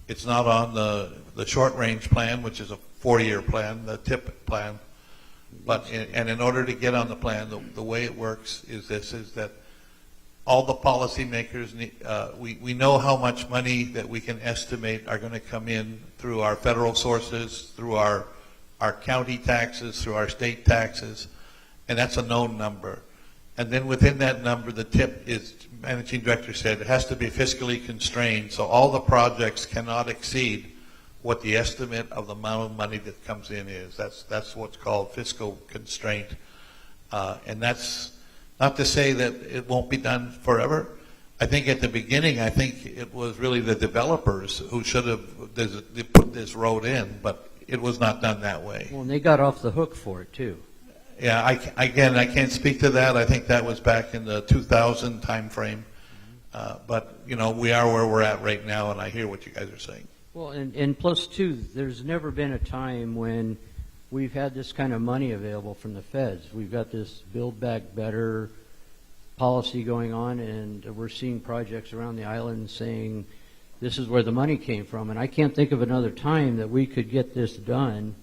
It's not on the short range plan, which is a 4-year plan, the TIP plan. But in order to get on the plan, the way it works is that all the policymakers need, we know how much money that we can estimate are going to come in through our federal sources, through our county taxes, through our state taxes, and that's a known number. And then within that number, the tip is, managing director said, it has to be fiscally constrained, so all the projects cannot exceed what the estimate of the amount of money that comes in is. That's what's called fiscal constraint. And that's not to say that it won't be done forever. I think at the beginning, it was really the developers who should have put this road in, but it was not done that way. Well, and they got off the hook for it too. Yeah, I can't speak to that. I think that was back in the 2000 time frame. But, we are where we're at right now, and I hear what you guys are saying. Well, and plus too, there's never been a time when we've had this kind of money available from the feds. We've got this Build Back Better policy going on, and we're seeing projects around the island saying this is where the money came from. And I can't think of another time that we could get this done,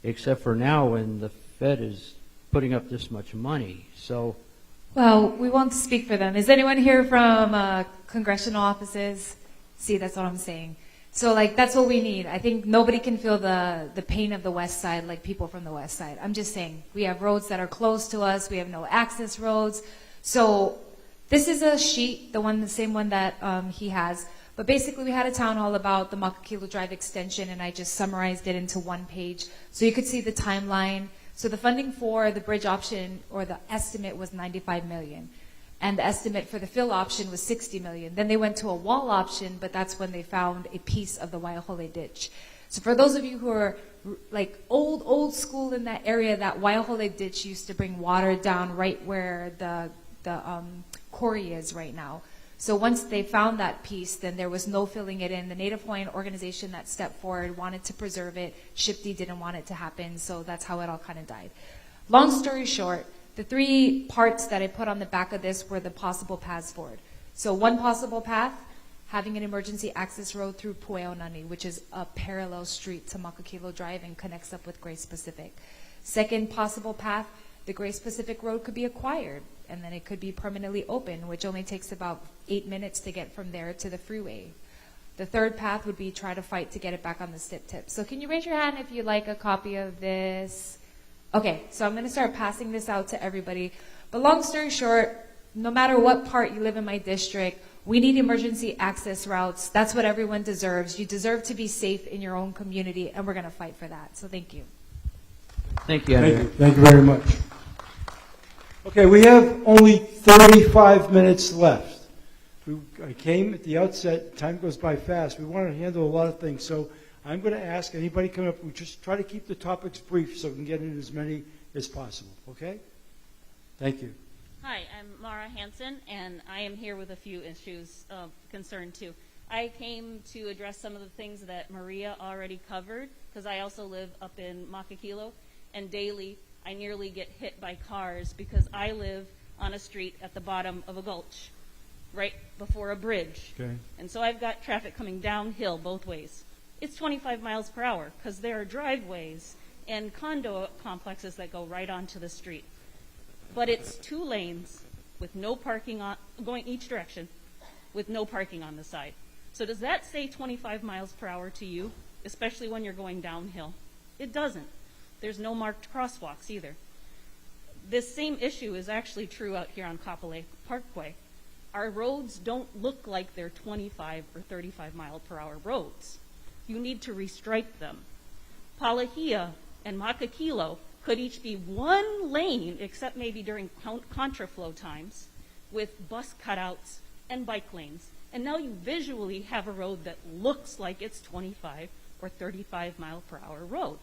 except for now when the Fed is putting up this much money. So, Well, we won't speak for them. Is anyone here from congressional offices? See, that's what I'm saying. So, like, that's what we need. I think nobody can feel the pain of the West Side like people from the West Side. I'm just saying, we have roads that are close to us. We have no access roads. So, this is a sheet, the same one that he has. But basically, we had a town hall about the Makakilo Drive extension, and I just summarized it into one page. So you could see the timeline. So the funding for the bridge option, or the estimate, was $95 million. And the estimate for the fill option was $60 million. Then they went to a wall option, but that's when they found a piece of the Waiahole ditch. So for those of you who are like old school in that area, that Waiahole ditch used to bring water down right where the quarry is right now. So once they found that piece, then there was no filling it in. The Native Hawaiian organization that stepped forward wanted to preserve it. SHPD didn't want it to happen, so that's how it all kind of died. Long story short, the three parts that I put on the back of this were the possible paths forward. So one possible path, having an emergency access road through Pueonani, which is a parallel street to Makakilo Drive and connects up with Grace Pacific. Second possible path, the Grace Pacific Road could be acquired, and then it could be permanently open, which only takes about 8 minutes to get from there to the freeway. The third path would be try to fight to get it back on the SIP tip. So can you raise your hand if you'd like a copy of this? Okay, so I'm going to start passing this out to everybody. But long story short, no matter what part you live in my district, we need emergency access routes. That's what everyone deserves. You deserve to be safe in your own community, and we're going to fight for that. So thank you. thank you, Andrea. Thank you very much. Okay, we have only 35 minutes left. I came at the outset, time goes by fast. We want to handle a lot of things, so I'm going to ask anybody coming up, we just try to keep the topics brief so we can get in as many as possible, okay? Thank you. Hi, I'm Mara Hansen, and I am here with a few issues of concern too. I came to address some of the things that Maria already covered, because I also live up in Makakilo, and daily I nearly get hit by cars because I live on a street at the bottom of a gulch, right before a bridge. Okay. And so I've got traffic coming downhill both ways. It's 25 miles per hour because there are driveways and condo complexes that go right onto the street. But it's 2 lanes with no parking on, going each direction, with no parking on the side. So does that say 25 miles per hour to you, especially when you're going downhill? It doesn't. There's no marked crosswalks either. This same issue is actually true out here on Kapolei Parkway. Our roads don't look like they're 25 or 35 mile per hour roads. You need to restripe them. Palahia and Makakilo could each be 1 lane, except maybe during contraflow times, with bus cutouts and bike lanes. And now you visually have a road that looks like it's 25 or 35 mile per hour road.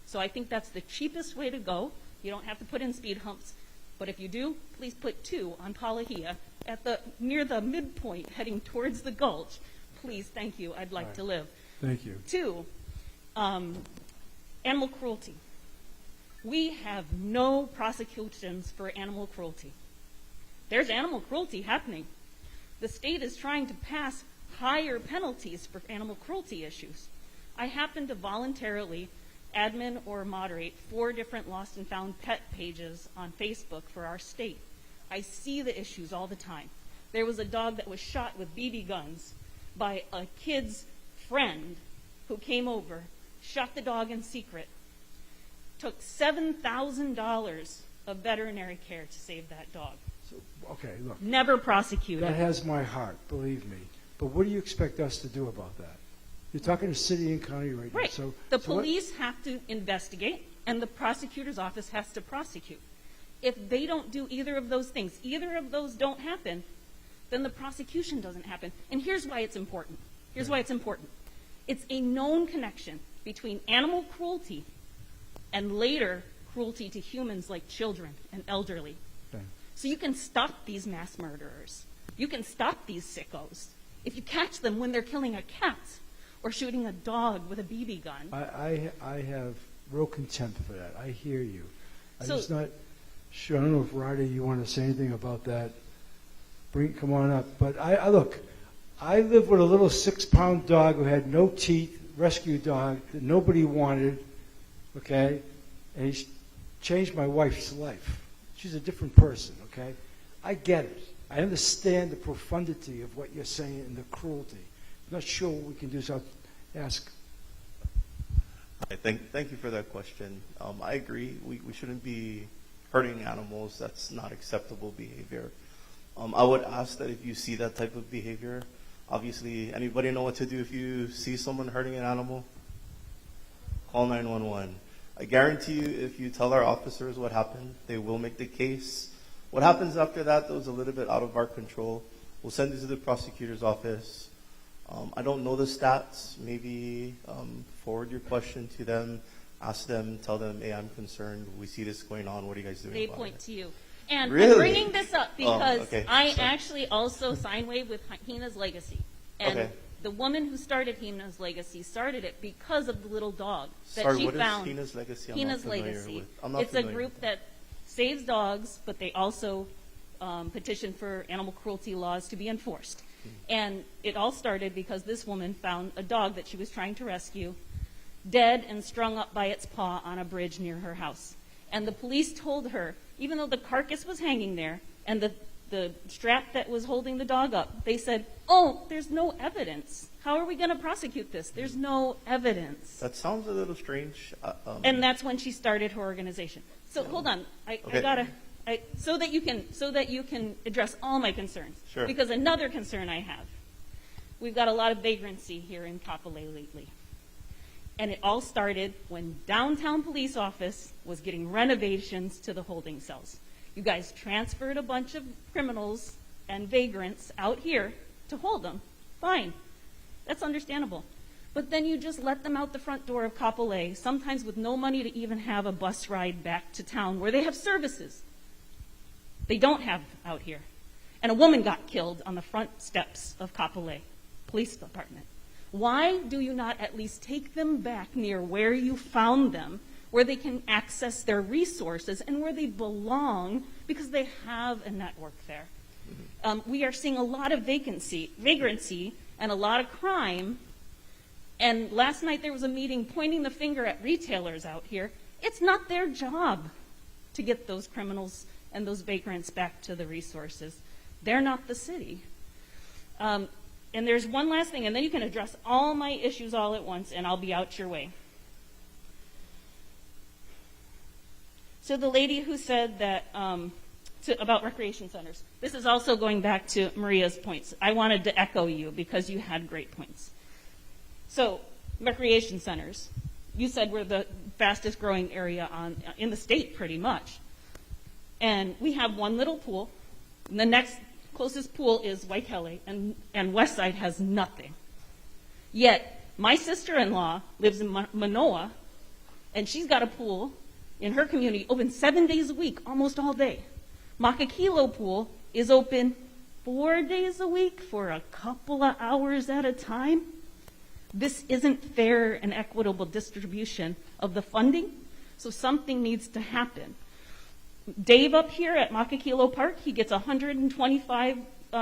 So I think that's the cheapest way to go. You don't have to put in speed humps, but if you do, please put 2 on Palahia at near the midpoint heading towards the gulch. Please, thank you. I'd like to live. Thank you. 2, animal cruelty. We have no prosecutions for animal cruelty. There's animal cruelty happening. The state is trying to pass higher penalties for animal cruelty issues. I happen to voluntarily admin or moderate 4 different lost and found pet pages on Facebook for our state. I see the issues all the time. There was a dog that was shot with BB guns by a kid's friend who came over, shot the dog in secret, took $7,000 of veterinary care to save that dog. So, okay, look. Never prosecuted. That has my heart, believe me. But what do you expect us to do about that? You're talking to city and county right now. Right. So, the so what- police have to investigate, and the prosecutor's office has to prosecute. If they don't do either of those things, either of those don't happen, then the prosecution doesn't happen. And here's why it's important. Here's why it's important. It's a known connection between animal cruelty and later cruelty to humans like children and elderly. Okay. So you can stop these mass murderers. You can stop these sickos. If you catch them when they're killing a cat or shooting a dog with a BB gun. I have real contempt for that. I hear you. I'm So- just not sure. I don't know if Ryder, you want to say anything about that. Come on up. But I look, I lived with a little 6-pound dog who had no teeth, rescue dog that nobody wanted, okay? And changed my wife's life. She's a different person, okay? I get it. I understand the profundity of what you're saying and the cruelty. I'm not sure what we can do, so I'll ask. Thank you for that question. I agree. We shouldn't be hurting animals. That's not acceptable behavior. I would ask that if you see that type of behavior, obviously, anybody know what to do if you see someone hurting an animal? Call 911. I guarantee you, if you tell our officers what happened, they will make the case. What happens after that, though, is a little bit out of our control. We'll send it to the prosecutor's office. I don't know the stats. Maybe forward your question to them, ask them, tell them, hey, I'm concerned. We see this going on. What are you guys doing They about it? point to you. And Really? I'm bringing this up because okay. I Sorry. actually also sign wave with Hina's Legacy. And Okay. the woman who started Hina's Legacy started it because of the little dog that Sorry, she what is found. Hina's Legacy? I'm Hina's not familiar Legacy. with- I'm not It's a familiar group with that saves dogs, but they also petition for animal cruelty laws to be enforced. And it all started because this woman found a dog that she was trying to rescue, dead and strung up by its paw on a bridge near her house. And the police told her, even though the carcass was hanging there and the strap that was holding the dog up, they said, oh, there's no evidence. How are we going to prosecute this? There's no evidence. That sounds a little strange. And that's when she started her organization. So hold on, I Okay. gotta, so that you can address all my concerns. Sure. Because another concern I have, we've got a lot of vagrancy here in Kapolei lately. And it all started when downtown police office was getting renovations to the holding cells. You guys transferred a bunch of criminals and vagrants out here to hold them. Fine. That's understandable. But then you just let them out the front door of Kapolei, sometimes with no money to even have a bus ride back to town where they have services. They don't have out here. And a woman got killed on the front steps of Kapolei Police Department. Why do you not at least take them back near where you found them, where they can access their resources and where they belong because they have a network there? We are seeing a lot of vagrancy and a lot of crime. And last night there was a meeting pointing the finger at retailers out here. It's not their job to get those criminals and those vagrants back to the resources. They're not the city. And there's one last thing, and then you can address all my issues all at once, and I'll be out your way. So the lady who said that about recreation centers, this is also going back to Maria's points. I wanted to echo you because you had great points. So recreation centers, you said we're the fastest growing area in the state pretty much. And we have one little pool, and the next closest pool is Waikele, and Westside has nothing. Yet, my sister-in-law lives in Manoa, and she's got a pool in her community open 7 days a week, almost all day. Makakilo pool is open 4 days a week for a couple of hours at a time. This isn't fair and equitable distribution of the funding, so something needs to happen. Dave up here at Makakilo Park, he gets 125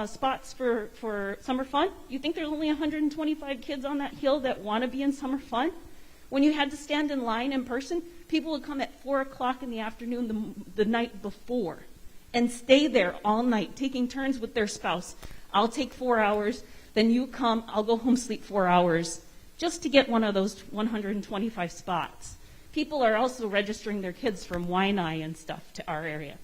spots for summer fun. You think there's only 125 kids on that hill that want to be in summer fun? When you had to stand in line in person, people would come at 4 o'clock in the afternoon the night before and stay there all night, taking turns with their spouse. I'll take 4 hours, then you come, I'll go home, sleep 4 hours, just to get one of those 125 spots. People are also registering their kids from Waianae and stuff to our area.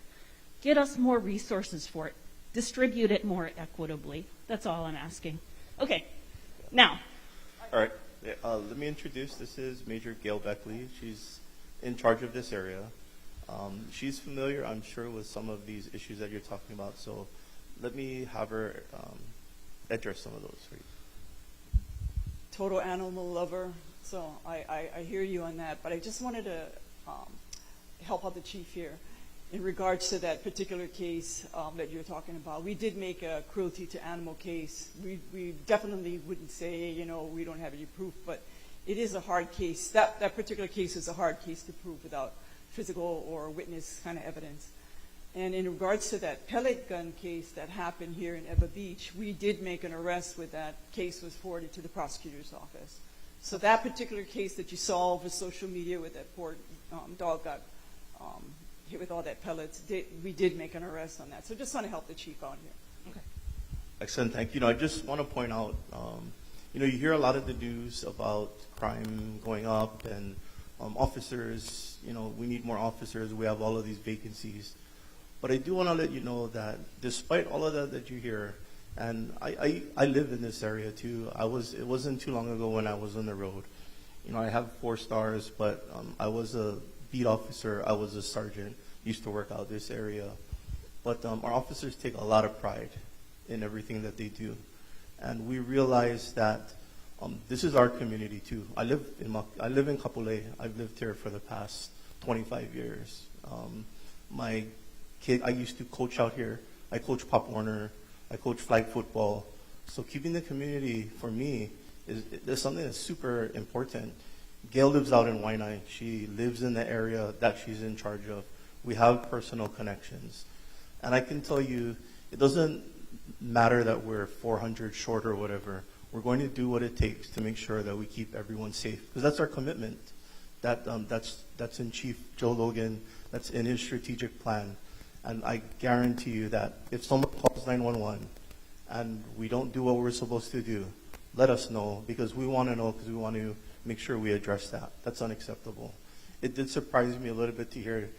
Get us more resources for it. Distribute it more equitably. That's all I'm asking. Okay, now. All right. Let me introduce. This is Major Gail Beckley. She's in charge of this area. She's familiar, I'm sure, with some of these issues that you're talking about. So let me have her address some of those for you. Total animal lover. So I hear you on that, but I just wanted to help out the chief here in regards to that particular case that you're talking about. We did make a cruelty to animal case. We definitely wouldn't say, we don't have any proof, but it is a hard case. That particular case is a hard case to prove without physical or witness kind of evidence. And in regards to that pellet gun case that happened here in Eba Beach, we did make an arrest with that case was forwarded to the prosecutor's office. So that particular case that you saw over social media with that poor dog got hit with all that pellets, we did make an arrest on that. So just want to help the chief out here. Okay. Excellent, thank you. I just want to point out, you hear a lot of the news about crime going up and officers, we need more officers. We have all of these vacancies. But I do want to let you know that despite all of that you hear, and I live in this area too. It wasn't too long ago when I was on the road. I have 4 stars, but I was a beat officer. I was a sergeant. Used to work out this area. But our officers take a lot of pride in everything that they do. And we realize that this is our community too. I live in Kapolei. I've lived here for the past 25 years. My kid, I used to coach out here. I coach Pop Warner. I coach flag football. So keeping the community, for me, is something that's super important. Gail lives out in Waianae. She lives in the area that she's in charge of. We have personal connections. And I can tell you, it doesn't matter that we're 400 short or whatever. We're going to do what it takes to make sure that we keep everyone safe. Because that's our commitment. That's in Chief Joe Logan. That's in his strategic plan. And I guarantee you that if someone calls 911 and we don't do what we're supposed to do, let us know, because we want to know, because we want to make sure we address that. That's unacceptable. It did surprise me a little bit to hear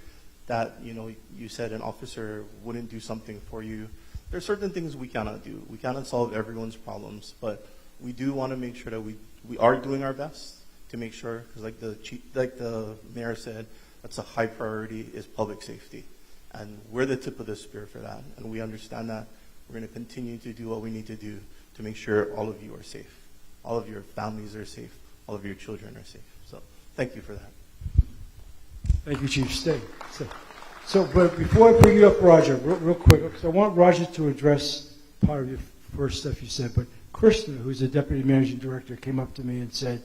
that, you said an officer wouldn't do something for you. There are certain things we cannot do. We cannot solve everyone's problems, but we do want to make sure that we are doing our best to make sure, because like the mayor said, that's a high priority, is public safety. And we're the tip of the spear for that, and we understand that. We're going to continue to do what we need to do to make sure all of you are safe, all of your families are safe, all of your children are safe. So thank you for that. Thank you, Chief. Stay. So, but before I bring you up, Roger, real quick, because I want Roger to address part of your first stuff you said, but Krishna, who's the Deputy Managing Director, came up to me and said,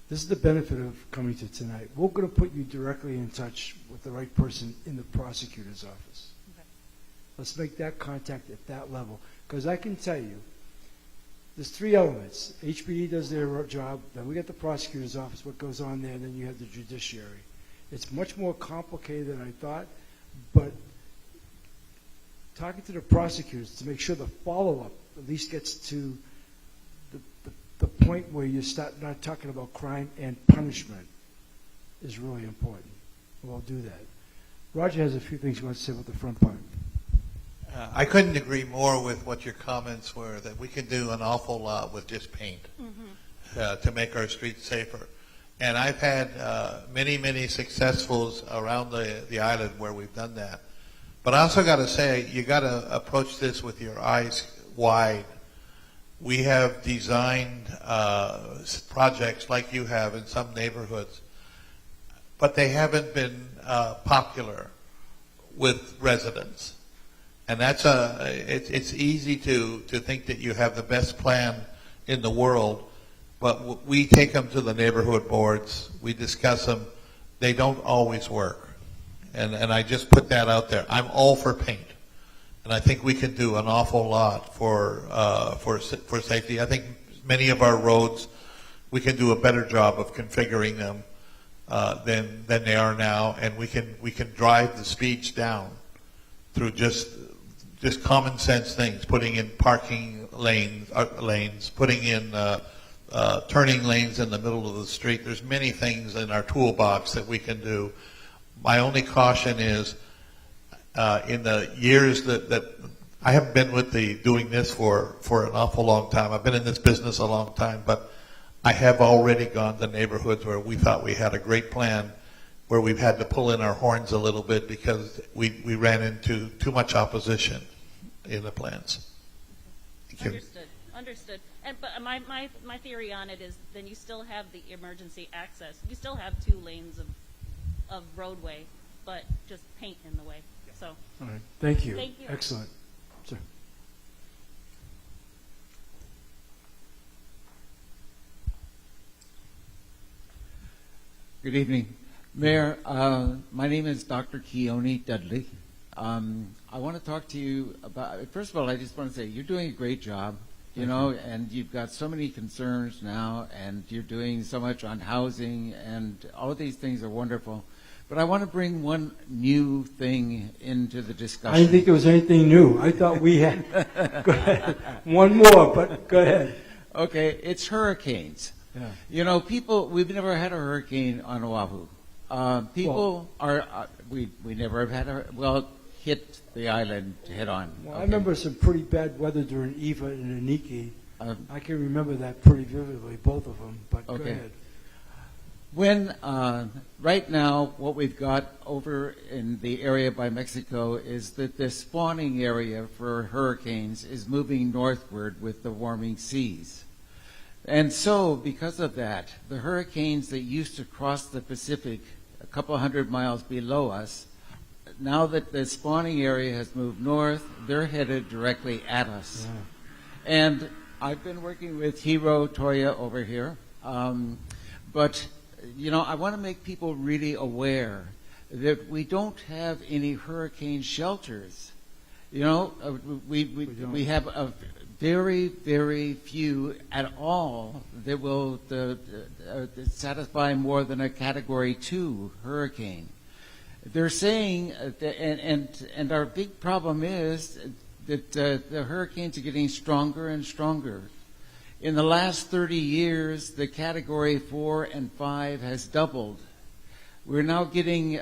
this is the benefit of coming to tonight. We're going to put you directly in touch with the right person in the prosecutor's office. Okay. Let's make that contact at that level. Because I can tell you, there's 3 elements. HPD does their job, then we get the prosecutor's office, what goes on there, and then you have the judiciary. It's much more complicated than I thought, but talking to the prosecutors to make sure the follow-up at least gets to the point where you start not talking about crime and punishment is really important. We'll do that. Roger has a few things he wants to say about the front part. I couldn't agree more with what your comments were, that we can do an awful lot with just paint to make our streets safer. And I've had many, many successfuls around the island where we've done that. But I also got to say, you got to approach this with your eyes wide. We have designed projects like you have in some neighborhoods, but they haven't been popular with residents. And that's it's easy to think that you have the best plan in the world, but we take them to the neighborhood boards, we discuss them, they don't always work. And I just put that out there. I'm all for paint. And I think we can do an awful lot for safety. I think many of our roads, we can do a better job of configuring them than they are now, and we can drive the speeds down through just common sense things, putting in parking lanes, putting in turning lanes in the middle of the street. There's many things in our toolbox that we can do. My only caution is, in the years that I haven't been with doing this for an awful long time. I've been in this business a long time, but I have already gone to neighborhoods where we thought we had a great plan, where we've had to pull in our horns a little bit because we ran into too much opposition in the plans. Thank you. Understood. But my theory on it is then you still have the emergency access. You still have 2 lanes of roadway, but just paint in the way. So. All right. Thank you. Thank you. Excellent. Sir. Good evening. Mayor, my name is Dr. Keone Dudley. I want to talk to you about, first of all, I just want to say you're doing a great job, and you've got so many concerns now, and you're doing so much on housing, and all of these things are wonderful. But I want to bring one new thing into the discussion. I didn't think there was anything new. I thought we had. Go ahead. One more, but go ahead. Okay, it's hurricanes. Yeah. You know, we've never had a hurricane on Oahu. We never have had hit the island head on. Well, okay. I remember some pretty bad weather during Eva and Aniki. I can remember that pretty vividly, both of them, but go ahead. When, right now, what we've got over in the area by Mexico is that the spawning area for hurricanes is moving northward with the warming seas. And so, because of that, the hurricanes that used to cross the Pacific a couple hundred miles below us, now that the spawning area has moved north, they're headed directly at us. Yeah. And I've been working with Hiro Toya over here, but you know, I want to make people really aware that we don't have any hurricane shelters. You know, we have a very, very few at all that will satisfy more than a Category 2 hurricane. They're saying, and our big problem is that the hurricanes are getting stronger and stronger. In the last 30 years, the Category 4 and 5 has doubled. We're now getting,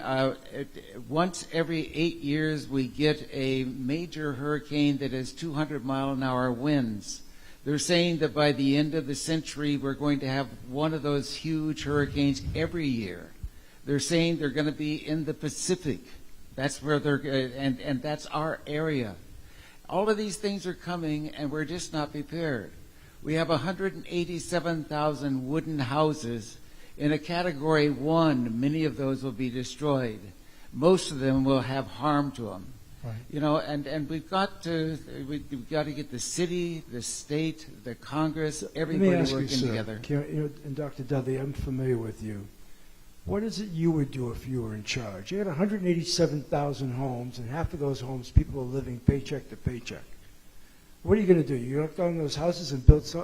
once every 8 years, we get a major hurricane that has 200-mile-an-hour winds. They're saying that by the end of the century, we're going to have one of those huge hurricanes every year. They're saying they're going to be in the Pacific. That's where and that's our area. All of these things are coming, and we're just not prepared. We have 187,000 wooden houses. In a Category 1, many of those will be destroyed. Most of them will have harm to them. Right. You know, and we've got to get the city, the state, the Congress, everybody working together. And Dr. Dudley, I'm familiar with you. What is it you would do if you were in charge? You had 187,000 homes, and half of those homes, people are living paycheck to paycheck. What are you going to do? You knock down those houses and build some.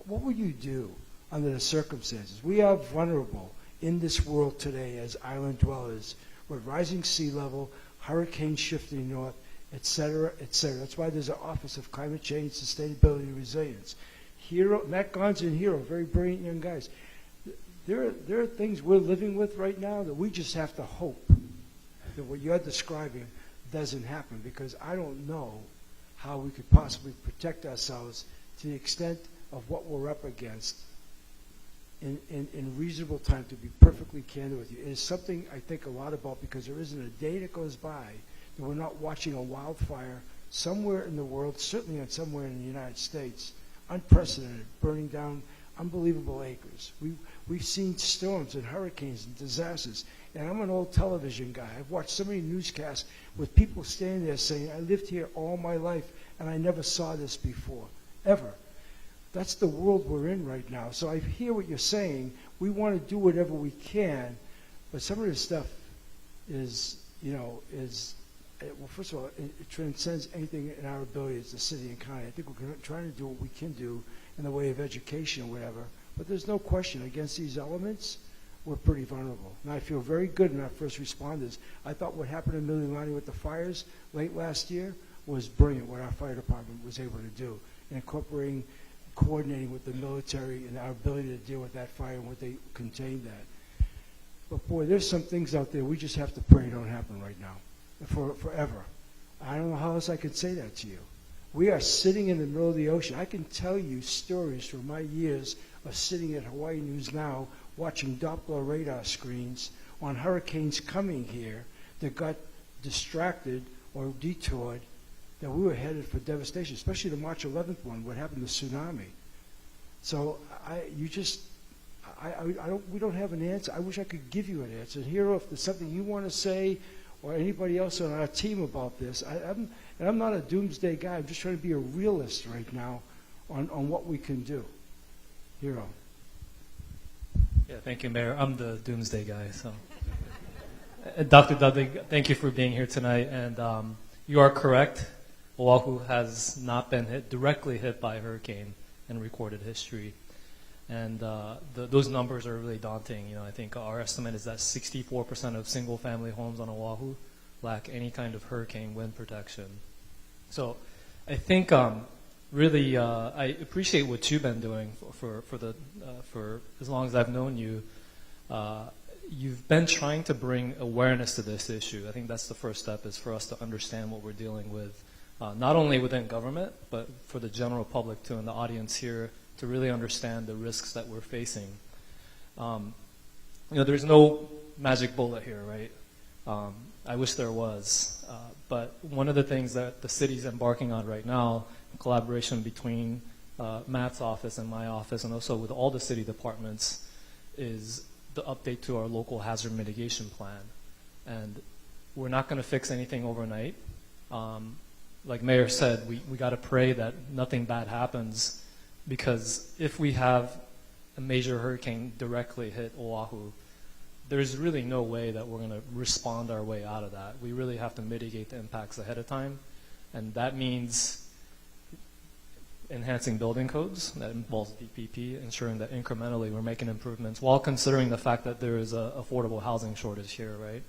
What would you do under the circumstances? We are vulnerable in this world today as island dwellers with rising sea level, hurricanes shifting north, et cetera, et cetera. That's why there's an Office of Climate Change, Sustainability, and Resilience. Matt Gonz and Hiro, very brilliant young guys. There are things we're living with right now that we just have to hope that what you're describing doesn't happen, because I don't know how we could possibly protect ourselves to the extent of what we're up against in reasonable time, to be perfectly candid with you. It is something I think a lot about, because there isn't a day that goes by that we're not watching a wildfire somewhere in the world, certainly somewhere in the United States, unprecedented, burning down unbelievable acres. We've seen storms and hurricanes and disasters. And I'm an old television guy. I've watched so many newscasts with people standing there saying, I lived here all my life and I never saw this before, ever. That's the world we're in right now. So I hear what you're saying. We want to do whatever we can, but some of this stuff is, well, first of all, it transcends anything in our ability as a city and county. I think we're trying to do what we can do in the way of education or whatever. But there's no question, against these elements, we're pretty vulnerable. And I feel very good in our first responders. I thought what happened in Miliulani with the fires late last year was brilliant, what our fire department was able to do, incorporating, coordinating with the military and our ability to deal with that fire and what they contained that. But boy, there's some things out there we just have to pray don't happen right now, forever. I don't know how else I could say that to you. We are sitting in the middle of the ocean. I can tell you stories from my years of sitting at Hawaii News Now watching Doppler radar screens on hurricanes coming here that got distracted or detoured, that we were headed for devastation, especially the March 11th one, what happened to tsunami. So we don't have an answer. I wish I could give you an answer. Hiro, if there's something you want to say, or anybody else on our team about this, I'm not a doomsday guy. I'm just trying to be a realist right now on what we can do. Hiro. Yeah, thank you, Mayor. I'm the doomsday guy. So, Dr. Dudley, thank you for being here tonight. And you are correct. Oahu has not been directly hit by a hurricane in recorded history. And those numbers are really daunting. You know, I think our estimate is that 64% of single-family homes on Oahu lack any kind of hurricane wind protection. So I think really I appreciate what you've been doing for as long as I've known you. You've been trying to bring awareness to this issue. I think that's the first step, is for us to understand what we're dealing with, not only within government, but for the general public too, and the audience here, to really understand the risks that we're facing. You know, there's no magic bullet here, right? I wish there was. But one of the things that the city's embarking on right now, in collaboration between Matt's office and my office, and also with all the city departments, is the update to our local hazard mitigation plan. And we're not going to fix anything overnight. Like Mayor said, we got to pray that nothing bad happens, because if we have a major hurricane directly hit Oahu, there's really no way that we're going to respond our way out of that. We really have to mitigate the impacts ahead of time, and that means enhancing building codes. That involves DPP, ensuring that incrementally we're making improvements while considering the fact that there is an affordable housing shortage here, right?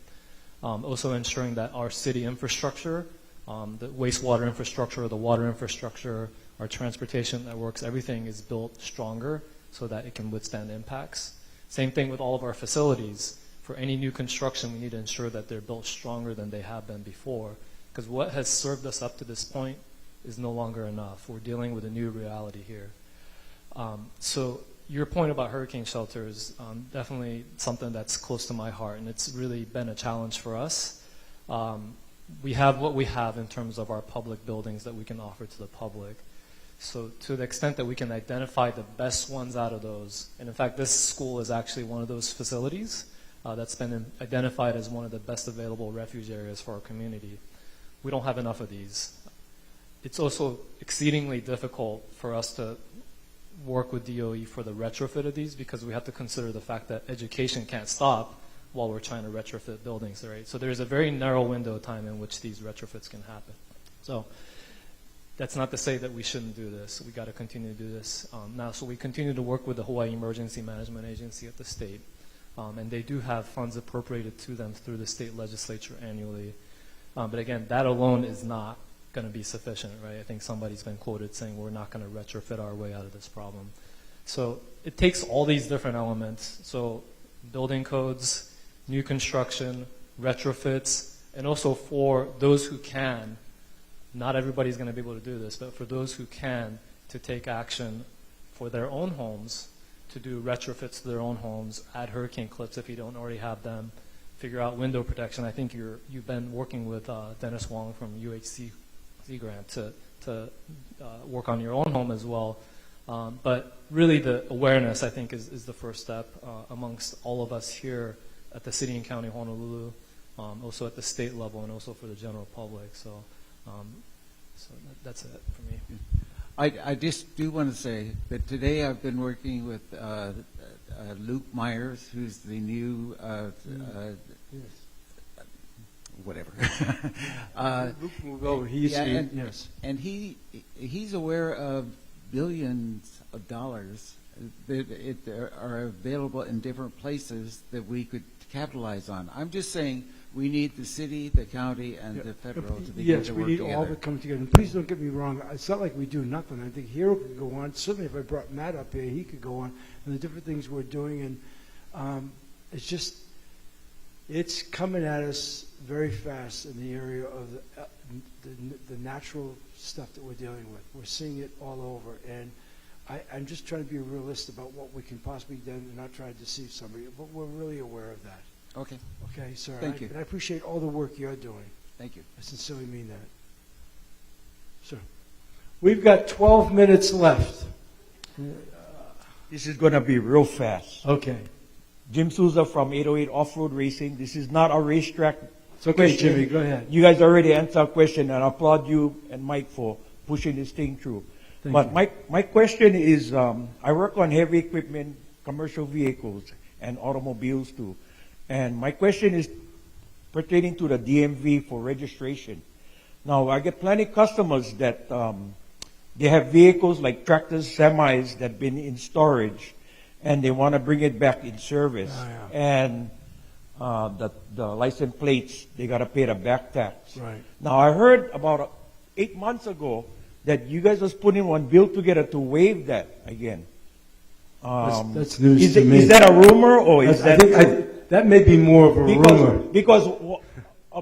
Also ensuring that our city infrastructure, the wastewater infrastructure, the water infrastructure, our transportation networks, everything is built stronger so that it can withstand impacts. Same thing with all of our facilities. For any new construction, we need to ensure that they're built stronger than they have been before, because what has served us up to this point is no longer enough. We're dealing with a new reality here. So your point about hurricane shelters, definitely something that's close to my heart, and it's really been a challenge for us. We have what we have in terms of our public buildings that we can offer to the public. So to the extent that we can identify the best ones out of those, and in fact this school is actually one of those facilities that's been identified as one of the best available refuge areas for our community. We don't have enough of these. It's also exceedingly difficult for us to work with DOE for the retrofit of these, because we have to consider the fact that education can't stop while we're trying to retrofit buildings, right? So there's a very narrow window of time in which these retrofits can happen. So that's not to say that we shouldn't do this. We got to continue to do this now. So we continue to work with the Hawaii Emergency Management Agency at the state, and they do have funds appropriated to them through the state legislature annually. But again, that alone is not going to be sufficient, right? I think somebody's been quoted saying we're not going to retrofit our way out of this problem. So it takes all these different elements. So building codes, new construction, retrofits, and also for those who can, not everybody's going to be able to do this, but for those who can, to take action for their own homes, to do retrofits to their own homes, add hurricane clips if you don't already have them, figure out window protection. I think you've been working with Dennis Wong from UHC grant to work on your own home as well. But really the awareness, I think, is the first step amongst all of us here at the city and county of Honolulu, also at the state level, and also for the general public. So that's it for me. I just do want to say that today I've been working with Luke Myers, who's the new whatever. And he's aware of billions of dollars that are available in different places that we could capitalize on. I'm just saying we need the city, the county, and the federal to begin to work together. Yes, we need all of it coming together. And please don't get me wrong. It's not like we do nothing. I think Hero could go on. Certainly, if I brought Matt up here, he could go on. And the different things we're doing, and it's just, it's coming at us very fast in the area of the natural stuff that we're dealing with. We're seeing it all over, and I'm just trying to be realist about what we can possibly do and not try to deceive somebody, but we're really aware of that. Okay. Okay, sir. Thank you. And I appreciate all the work you're doing. Thank you. I sincerely mean that. Sir, we've got 12 minutes left. This is going to be real fast. Okay. Jim Souza from 808 Off-Road Racing. This is not a racetrack. It's okay, Jimmy. Go ahead. You guys already answered our question, and I applaud you and Mike for pushing this thing through. Thank you. My question is, I work on heavy equipment, commercial vehicles, and automobiles too. And my question is pertaining to the DMV for registration. Now, I get plenty of customers that they have vehicles like tractors, semis that have been in storage, and they want to bring it back in service. Oh, yeah. And the license plates, they got to pay the back tax. Right. Now, I heard about 8 months ago that you guys was putting one bill together to waive that again. That's news to me. Is that a rumor, or is I that think that may be more of a rumor. Because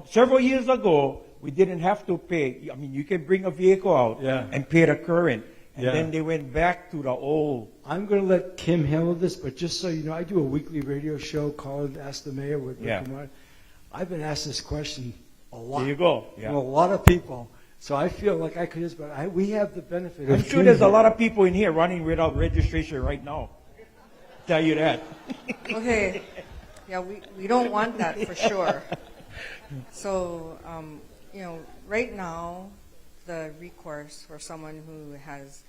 several years ago, we didn't have to pay. I mean, you can bring a vehicle out and pay the current. And then they went back to the old. I'm going to let Kim handle this, but just so you know, I do a weekly radio show called Ask the Mayor with Rick Kumar. I've been asked this question a lot. There you go. From a lot of people. So I feel like I could just, but we have the benefit of I'm sure there's a lot of people in here running without registration right now. Tell you that. Okay. Yeah, we don't want that for sure. So, right now, the recourse for someone who has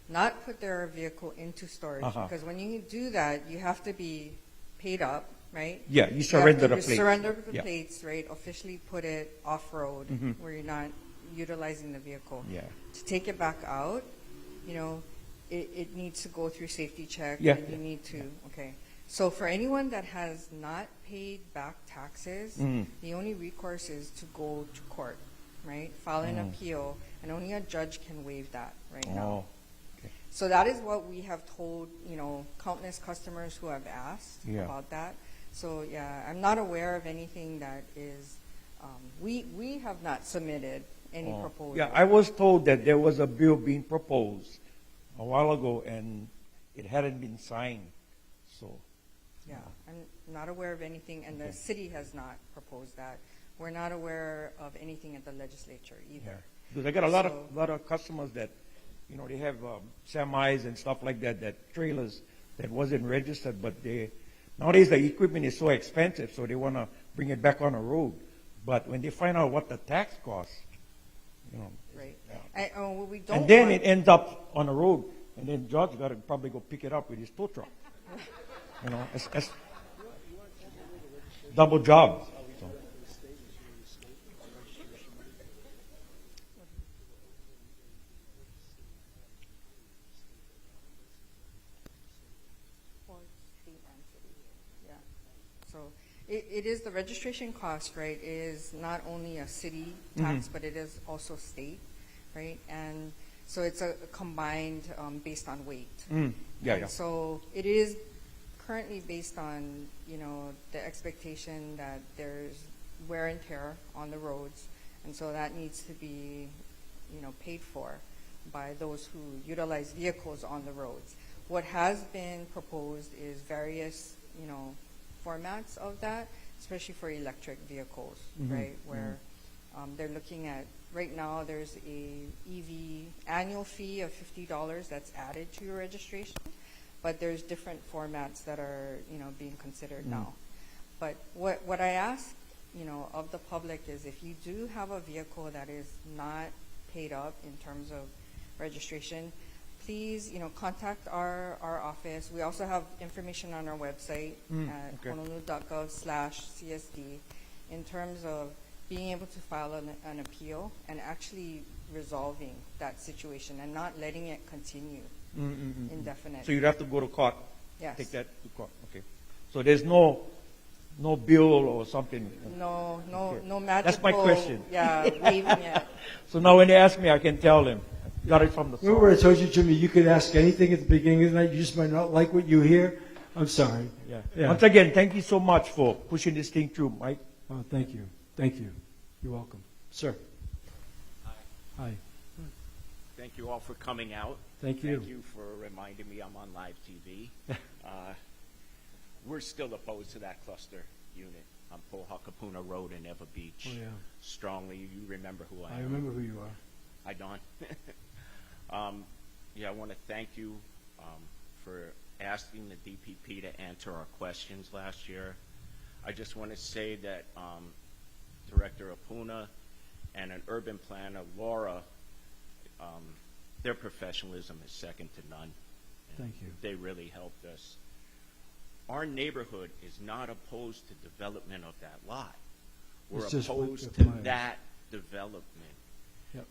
not put their vehicle into storage, because when you do that, you have to be paid up, right? Yeah, you surrender the plates. plates. Surrender the plates, right? Officially put it off-road where you're not utilizing the vehicle. Yeah. To take it back out, it needs to go through safety check. Yeah. And you need to, okay. So for anyone that has not paid back taxes, the only recourse is to go to court, right? File an appeal, and only a judge can waive that right now. Okay. So that is what we have told, countless customers who have asked about that. So yeah, I'm not aware of anything that is, we have not submitted any proposal. Yeah, I was told that there was a bill being proposed a while ago, and it hadn't been signed. So. Yeah, I'm not aware of anything, and the city has not proposed that. We're not aware of anything at the legislature either. Because I got a lot of customers that, they have semis and stuff like that trailers that wasn't registered, but nowadays the equipment is so expensive, so they want to bring it back on the road. But when they find out what the tax costs, right. We don't. And then it ends up on the road, and then George got to probably go pick it up with his tow truck. It's double job. Yeah. So it is the registration cost, right? Is not only a city tax, but it is also state, right? And so it's a combined based on weight. So it is currently based on, the expectation that there's wear and tear on the roads, and so that needs to be, paid for by those who utilize vehicles on the roads. What has been proposed is various, formats of that, especially for electric vehicles, right? Where they're looking at, right now there's a EV annual fee of $50 that's added to your registration. But there's different formats that are, being considered now. But what I ask, of the public is if you do have a vehicle that is not paid up in terms of registration, please, contact our office. We also have information on our website at honolulu.gov/CSD in terms of being able to file an appeal and actually resolving that situation and not letting it continue. Indefinite. So you'd have to go to court. Yes. Take that to court. Okay. So there's no bill or something. No magical. That's my question. Yeah, waiving it. So now when they ask me, I can tell them. Got it from the source. Remember I told you, Jimmy, you could ask anything at the beginning of the night. You just might not like what you hear. I'm sorry. Yeah. Once again, thank you so much for pushing this thing through, Mike. Oh, thank you. Thank you. You're welcome. Sir. Hi. Thank you all for coming out. Thank you. Thank you for reminding me I'm on live TV. We're still opposed to that cluster unit on Pohakapuna Road in Eva Beach. Oh, yeah. Strongly. You remember who I am. I remember who you are. Hi, Don. I want to thank you for asking the DPP to answer our questions last year. I just want to say that Director Apuna and an urban planner, Laura, their professionalism is second to none. Thank you. They really helped us. Our neighborhood is not opposed to development of that lot. We're It's just opposed what to the plan is. that development. Yep.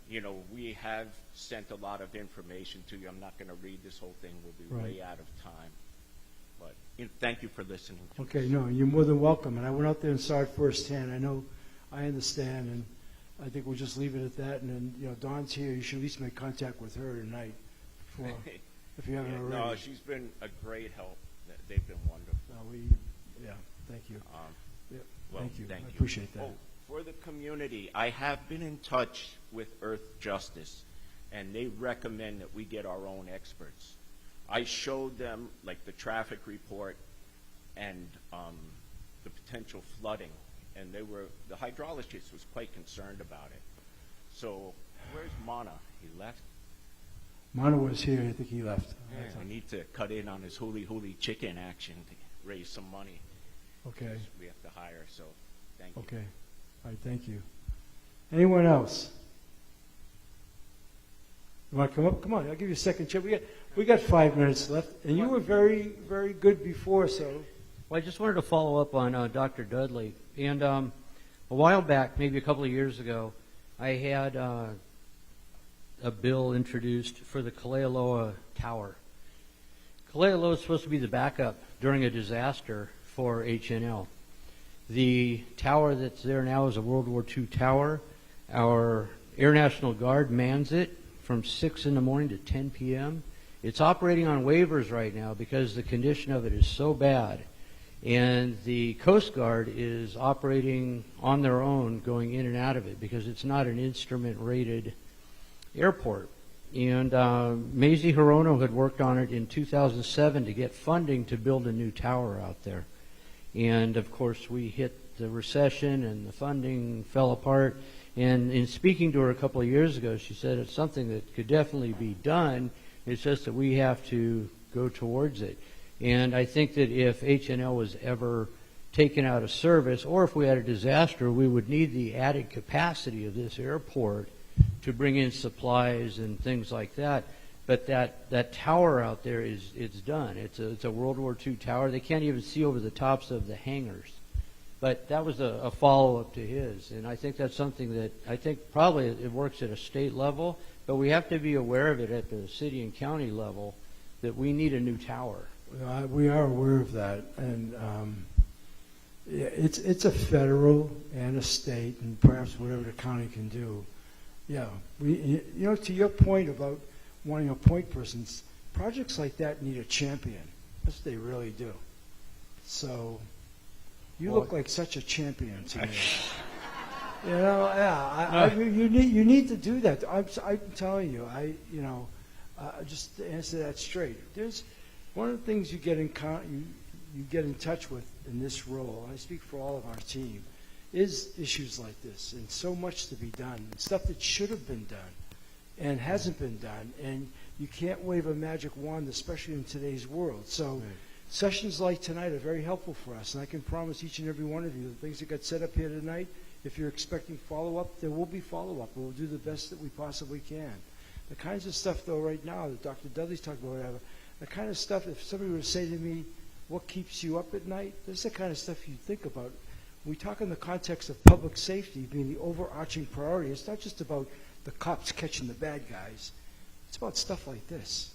We have sent a lot of information to you. I'm not going to read this whole thing. We'll be Right. way out of time. thank you for listening to us. Okay, no, you're more than welcome. And I went out there and saw it firsthand. I understand, and I think we'll just leave it at that. And then, you know, Dawn's here. You should at least make contact with her tonight, if you haven't already. No, she's been a great help. They've been wonderful. Thank you. Well, thank you. Thank I you. appreciate that. Oh, for the community, I have been in touch with Earth Justice, and they recommend that we get our own experts. I showed them like the traffic report and the potential flooding, and the hydrologist was quite concerned about it. So where's Mana? He left? Mana was here. I think he left. I need to cut in on his huli chicken action to raise some money. Okay. We have to hire, so thank you. Okay. All right, thank you. Anyone else? You want to come up? Come on, I'll give you a second chance. We got 5 minutes left, and you were very, very good before, so. Well, I just wanted to follow up on Dr. Dudley. And a while back, maybe a couple of years ago, I had a bill introduced for the Kalealoa Tower. Kalealoa is supposed to be the backup during a disaster for HNL. The tower that's there now is a World War II tower. Our Air National Guard mans it from 6 in the morning to 10 p.m. It's operating on waivers right now because the condition of it is so bad. And the Coast Guard is operating on their own going in and out of it because it's not an instrument-rated airport. And Mazie Hirono had worked on it in 2007 to get funding to build a new tower out there. And, of course, we hit the recession and the funding fell apart. And in speaking to her a couple of years ago, she said it's something that could definitely be done. It's just that we have to go towards it. And I think that if HNL was ever taken out of service, or if we had a disaster, we would need the added capacity of this airport to bring in supplies and things like that. But that tower out there it's done. It's a World War II tower. They can't even see over the tops of the hangars. But that was a follow-up to his. And I think that's something that I think probably it works at a state level, but we have to be aware of it at the city and county level that we need a new tower. We are aware of that, and it's a federal and a state, and perhaps whatever the county can do. Yeah, to your point about wanting a point person, projects like that need a champion. Yes, they really do. So, you look like such a champion to me. You need to do that. I'm telling you, just to answer that straight. There's one of the things you get in touch with in this role, and I speak for all of our team, is issues like this, and so much to be done, stuff that should have been done and hasn't been done, and you can't wave a magic wand, especially in today's world. So sessions like tonight are very helpful for us, and I can promise each and every one of you the things that got set up here tonight, if you're expecting follow-up, there will be follow-up, and we'll do the best that we possibly can. The kinds of stuff, though, right now that Dr. Dudley's talking about, the kind of stuff, if somebody were to say to me, what keeps you up at night, this is the kind of stuff you think about. We talk in the context of public safety being the overarching priority. It's not just about the cops catching the bad guys. It's about stuff like this.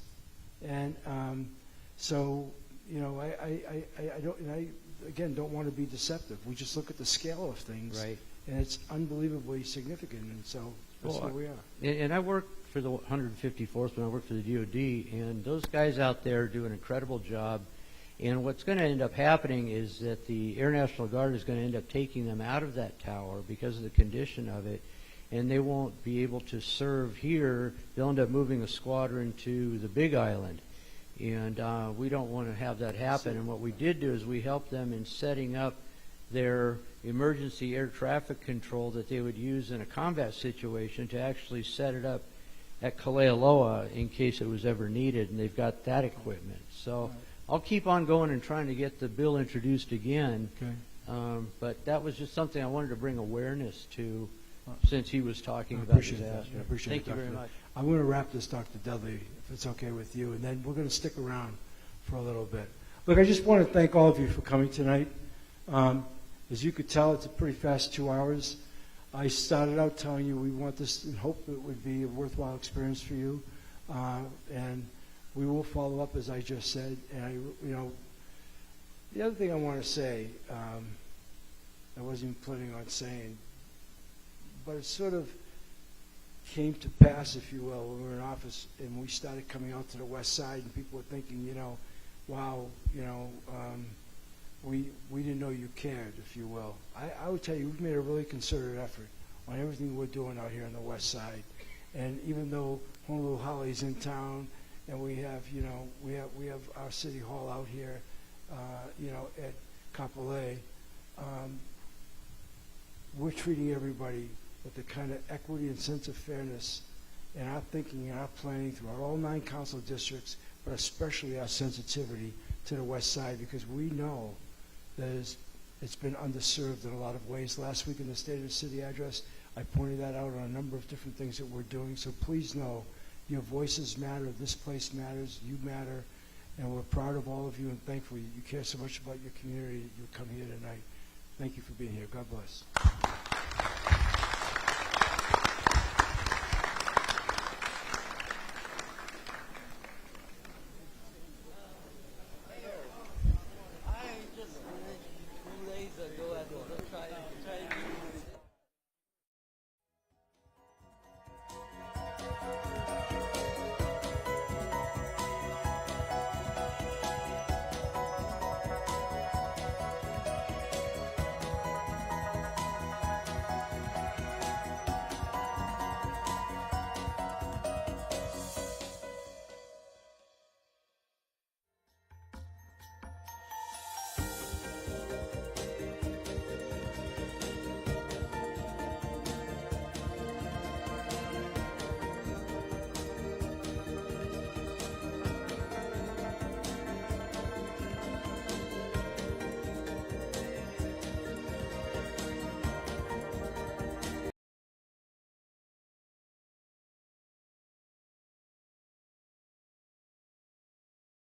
And I don't want to be deceptive. We just look at the scale of things, right, and it's unbelievably significant. And so that's where we are. And I work for the 154th, and I work for the DOD, and those guys out there do an incredible job. And what's going to end up happening is that the Air National Guard is going to end up taking them out of that tower because of the condition of it, and they won't be able to serve here. They'll end up moving a squadron to the Big Island, and we don't want to have that happen. And what we did do is we helped them in setting up their emergency air traffic control that they would use in a combat situation to actually set it up at Kalealoa in case it was ever needed, and they've got that equipment. So I'll keep on going and trying to get the bill introduced again. Okay. But that was just something I wanted to bring awareness to since he was talking about appreciate disaster. that. I appreciate Thank it, you very Dr. much. I'm going to wrap this, Dr. Dudley, if it's okay with you, and then we're going to stick around for a little bit. Look, I just want to thank all of you for coming tonight. As you could tell, it's a pretty fast 2 hours. I started out telling you we want this and hope it would be a worthwhile experience for you. And we will follow up, as I just said. And The other thing I want to say, I wasn't even planning on saying, but it sort of came to pass, if you will, when we were in office and we started coming out to the west side and people were thinking, wow, we didn't know you cared, if you will. I would tell you, we've made a really concerted effort on everything we're doing out here on the west side. And even though Honolulu Holly's in town and we have our city hall out here, at Kapolei, we're treating everybody with the kind of equity and sense of fairness in our thinking and our planning throughout all 9 council districts, but especially our sensitivity to the west side, because we know that it's been underserved in a lot of ways. Last week in the State of the City address, I pointed that out on a number of different things that we're doing. So please know your voices matter, this place matters, you matter, and we're proud of all of you and thankful you care so much about your community that you come here tonight. Thank you for being here. God bless.